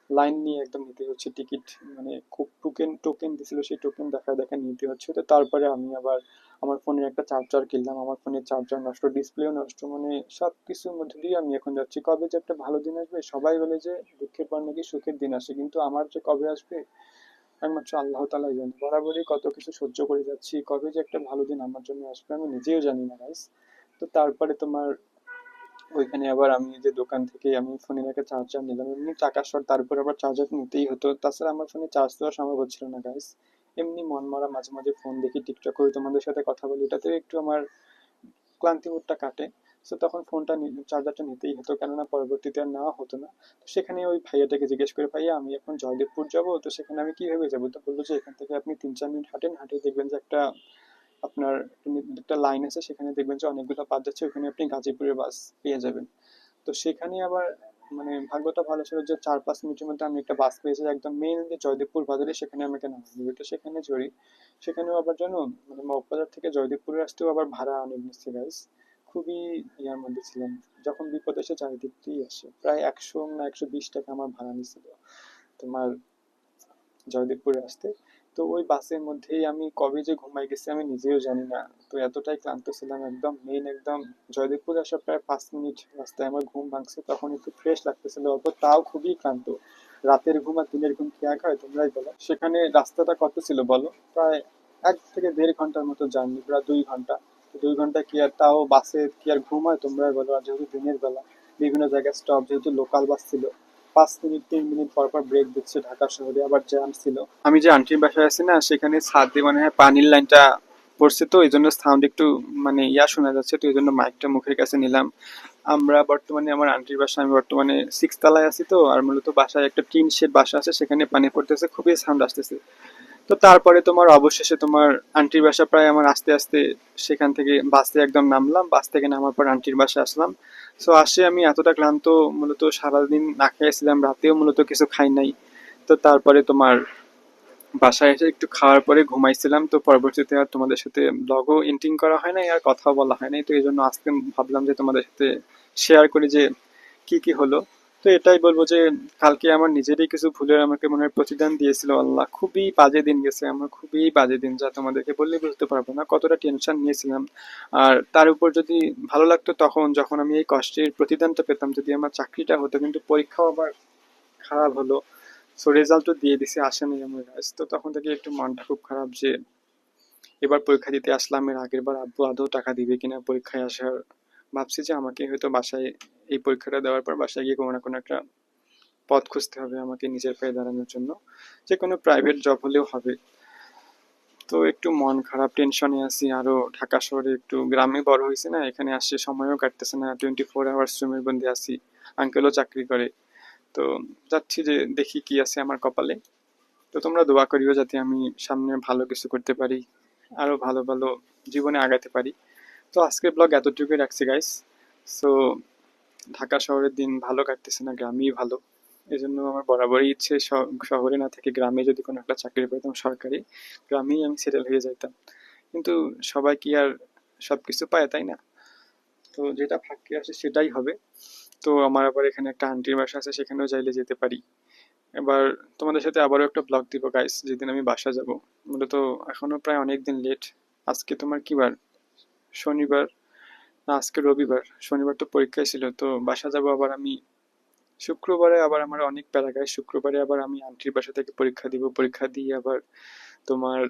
Speaker 1: লাইন নিয়ে একদম নিতে হচ্ছে টিকিট, মানে খুব টোকেন টোকেন দিছিল, সেই টোকেন দেখা দেখা নিতে হচ্ছে। তো তারপরে আমি আবার আমার ফোনের একটা চার্জার কিনলাম, আমার ফোনের চার্জার নষ্ট, ডিসপ্লেও নষ্ট, মানে সব কিছুর মধ্যে দিয়ে আমি এখন যাচ্ছি। কবে যে একটা ভালো দিন আসবে, সবাই বলে যে দুঃখের পর নাকি সুখের দিন আসে, কিন্তু আমার যে কবে আসবে একমাত্র আল্লাহ তালাই জানে। বরাবরই কত কিছু সহ্য করে যাচ্ছি, কবে যে একটা ভালো দিন আমার জন্য আসবে আমি নিজেও জানি না গাইস। তো তারপরে তোমার ওইখানে আবার আমি যে দোকান থেকে আমি ফোনের একটা চার্জার নিলাম, এমনি টাকা শর্ট, তারপর আবার চার্জার নিতেই হতো, তাছাড়া আমার ফোনে চার্জ দেওয়া সম্ভব হচ্ছিল না গাইস। এমনি মন মরা মাঝে মাঝে ফোন দেখি, টিকটক করে তোমাদের সাথে কথা বলি, এটাতে একটু আমার ক্লান্তি বোধটা কাটে। তো তখন ফোনটা চার্জারটা নিতেই হতো, কেননা পরবর্তীতে আর নেওয়া হতো না। তো সেখানে ওই ভাইয়াটাকে জিজ্ঞেস করে, ভাইয়া আমি এখন জয়দেবপুর যাব, তো সেখানে আমি কিভাবে যাবো? তো বললো যে এখান থেকে আপনি 3-4 মিনিট হাঁটেন, হাঁটে দেখবেন যে একটা আপনার একটা লাইন আছে, সেখানে দেখবেন যে অনেকগুলো বাস যাচ্ছে, ওখানে আপনি গাজীপুরের বাস পেয়ে যাবেন। তো সেখানে আবার মানে ভাগ্যটা ভালো ছিল যে 4-5 মিনিটের মধ্যে আমি একটা বাস পেয়েছি একদম মেইন যে জয়দেবপুর বাজারে, সেখানে আমাকে নামিয়ে দিবে। তো সেখানে চড়ি, সেখানেও আবার জানো মানে মগবাজার থেকে জয়দেবপুরে আসতেও আবার ভাড়া অনেক নিচ্ছে গাইস। খুবই ইয়ার মধ্যে ছিলাম, যখন বিপদ এসে চারিদিক দিয়েই আসে, প্রায় 100 না 120 টাকা আমার ভাড়া নিছিল তোমার জয়দেবপুরে আসতে। তো ওই বাসের মধ্যেই আমি কবে যে ঘুমাই গেছি আমি নিজেও জানি না। তো এতটাই ক্লান্ত ছিলাম, একদম মেইন একদম জয়দেবপুরে আসার প্রায় 5 মিনিট রাস্তায় আমার ঘুম ভাঙছে, তখন একটু ফ্রেশ লাগতেছিল অল্প, তাও খুবই ক্লান্ত। রাতের ঘুম আর দিনের ঘুম কি এক হয়, তোমরাই বলো। সেখানে রাস্তাটা কত ছিল বলো, প্রায় 1 থেকে 1.5 ঘন্টার মতো জার্নি, প্রায় 2 ঘন্টা। তো 2 ঘন্টা কি আর তাও বাসে কি আর ঘুম হয় তোমরা বলো? আর যেহেতু দিনের বেলা বিভিন্ন জায়গায় স্টপ, যেহেতু লোকাল বাস ছিল, 5 মিনিট 3 মিনিট পর পর ব্রেক দিচ্ছে, ঢাকা শহরে আবার জ্যাম ছিল। আমি যে আন্টির বাসায় আছি না, সেখানে ছাদে মানে পানির লাইনটা পড়ছে, তো এই জন্য সাউন্ড একটু মানে শোনা যাচ্ছে, তো এই জন্য মাইকটা মুখের কাছে নিলাম। আমরা বর্তমানে আমার আন্টির বাসায়, আমি বর্তমানে 6 তলায় আছি, তো আর মূলত বাসায় একটা টিন শেড বাসা আছে, সেখানে পানি পড়তেছে, খুবই সাউন্ড আসতেছে। তো তারপরে তোমার অবশেষে তোমার আন্টির বাসা প্রায় আমার আস্তে আস্তে সেখান থেকে বাসে একদম নামলাম, বাস থেকে নামার পর আন্টির বাসায় আসলাম। সো আসে আমি এতটা ক্লান্ত, মূলত সারাদিন না খেয়েছিলাম, রাতেও মূলত কিছু খাই নাই। তো তারপরে তোমার বাসায় এসে একটু খাওয়ার পরে ঘুমাইছিলাম, তো পরবর্তীতে আর তোমাদের সাথে ব্লগও এডিটিং করা হয় নাই, আর কথাও বলা হয় নাই, তো এই জন্য আজকে ভাবলাম যে তোমাদের সাথে শেয়ার করি যে কি কি হলো। তো এটাই বলবো যে কালকে আমার নিজেরই কিছু ভুলের আমাকে মনে হয় প্রতিদান দিয়েছিল আল্লাহ। খুবই বাজে দিন গেছে আমার, খুবই বাজে দিন, যা তোমাদেরকে বললে বুঝতে পারবো না কতটা টেনশন নিয়েছিলাম। আর তার উপর যদি ভালো লাগতো তখন, যখন আমি এই কষ্টের প্রতিদানটা পেতাম, যদি আমার চাকরিটা হতো, কিন্তু পরীক্ষাও আবার খারাপ হলো। সো রেজাল্টও দিয়ে দিছে, আসেনি আমার কাছে, তো তখন থেকে একটু মনটা খুব খারাপ যে এবার পরীক্ষা দিতে আসলাম, এর আগের বার আব্বু আদৌ টাকা দিবে কিনা পরীক্ষায় আসার। ভাবছি যে আমাকে হয়তো বাসায় এই পরীক্ষাটা দেওয়ার পর বাসায় গিয়ে কোনো না কোনো একটা পথ খুঁজতে হবে আমাকে নিজের পায়ে দাঁড়ানোর জন্য, যে কোনো প্রাইভেট জব হলেও হবে। তো একটু মন খারাপ, টেনশনে আছি। আরো ঢাকা শহরে একটু গ্রামে বড় হয়েছে না, এখানে আসছে সময়ও কাটতেছে না, 24 আওয়ার্স রুমের বন্দি আছি। আঙ্কেলও চাকরি করে, তো যাচ্ছি যে দেখি কি আছে আমার কপালে। তো তোমরা দোয়া করিও যাতে আমি সামনে ভালো কিছু করতে পারি, আরো ভালো ভালো জীবনে আগাতে পারি। তো আজকের ব্লগ এতটুকুই রাখছি গাইস। সো ঢাকা শহরের দিন ভালো কাটতেছে না, গ্রামেই ভালো। এই জন্য আমার বরাবরই ইচ্ছে শহরে না থেকে গ্রামে যদি কোনো একটা চাকরি পেতাম সরকারি, গ্রামেই আমি সেটেল হয়ে যাইতাম। কিন্তু সবাই কি আর সবকিছু পায়, তাই না? তো যেটা ভাগ্যে আসে সেটাই হবে। তো আমার আবার এখানে একটা আন্টির বাসা আছে, সেখানেও চাইলে যেতে পারি। এবার তোমাদের সাথে আবারও একটা ব্লগ দিব গাইস, যেদিন আমি বাসা যাব। মূলত এখনো প্রায় অনেক দিন লেট। আজকে তোমার কি বার? শনিবার, না আজকে রবিবার। শনিবার তো পরীক্ষায় ছিল, তো বাসা যাব আবার আমি শুক্রবারে। আবার আমার অনেক প্যারা গাইস, শুক্রবারে আবার আমি আন্টির বাসা থেকে পরীক্ষা দিব, পরীক্ষা দিয়ে আবার তোমার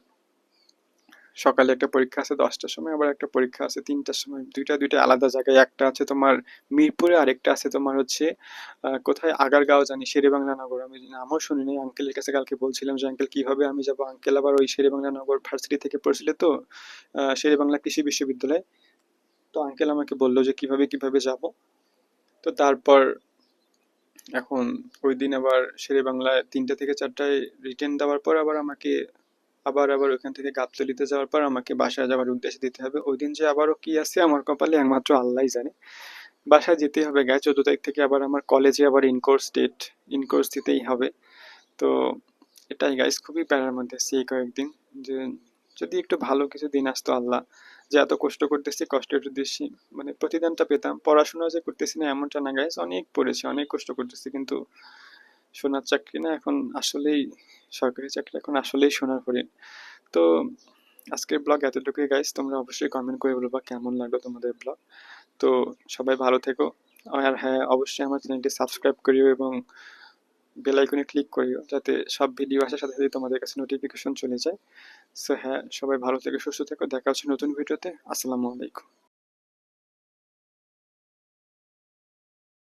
Speaker 1: সকালে একটা পরীক্ষা আছে 10টার সময়, আবার একটা পরীক্ষা আছে 3টার সময়। দুইটা দুইটা আলাদা জায়গায়, একটা আছে তোমার মিরপুরে, আরেকটা আছে তোমার হচ্ছে কোথায় আগারগাঁও জানি, শেরেবাংলা নগর। আমি নামও শুনি নাই, আঙ্কেলের কাছে কালকে বলছিলাম যে আঙ্কেল কিভাবে আমি যাব। আঙ্কেল আবার ওই শেরেবাংলা নগর ভার্সিটি থেকে পড়ছিল, তো শেরেবাংলা কৃষি বিশ্ববিদ্যালয়। তো আঙ্কেল আমাকে বললো যে কিভাবে কিভাবে যাব। তো তারপর এখন ওই দিন আবার শেরেবাংলায় 3টা থেকে 4টায় রিটেন দেওয়ার পর আবার আমাকে আবার ওখান থেকে গাবতলীতে যাওয়ার পর আমাকে বাসায় যাওয়ার উদ্দেশ্য দিতে হবে। ওই দিন যে আবারও কি আছে আমার কপালে একমাত্র আল্লাহই জানে। বাসায় যেতে হবে গায়ে, 14 তারিখ থেকে আবার আমার কলেজে আবার ইনকোর্স দিতেই হবে। তো এটাই গাইস, খুবই প্যারার মধ্যে আছি এই কয়েকদিন, যে যদি একটু ভালো কিছু দিন আসতো আল্লাহ, যে এত কষ্ট করতেছি, কষ্টের উদ্দেশ্যে মানে প্রতিদানটা পেতাম। পড়াশোনা যে করতেছি না এমনটা না গাইস, অনেক পড়েছি, অনেক কষ্ট করতেছি, কিন্তু সোনার চাকরি না এখন আসলেই, সরকারি চাকরি এখন আসলেই সোনার হরিণ। তো আজকের ব্লগ এতটুকুই গাইস, তোমরা অবশ্যই কমেন্ট করে বলবা কেমন লাগলো তোমাদের ব্লগ। তো সবাই ভালো থেকো। আর হ্যাঁ, অবশ্যই আমার চ্যানেলটি সাবস্ক্রাইব করিও এবং বেল আইকনে ক্লিক করিও, যাতে সব ভিডিও আসার সাথে সাথে তোমাদের কাছে নোটিফিকেশন চলে যায়। সো হ্যাঁ, সবাই ভালো থেকো, সুস্থ থেকো, দেখা হচ্ছে নতুন ভিডিওতে। আসসালামু আলাইকুম।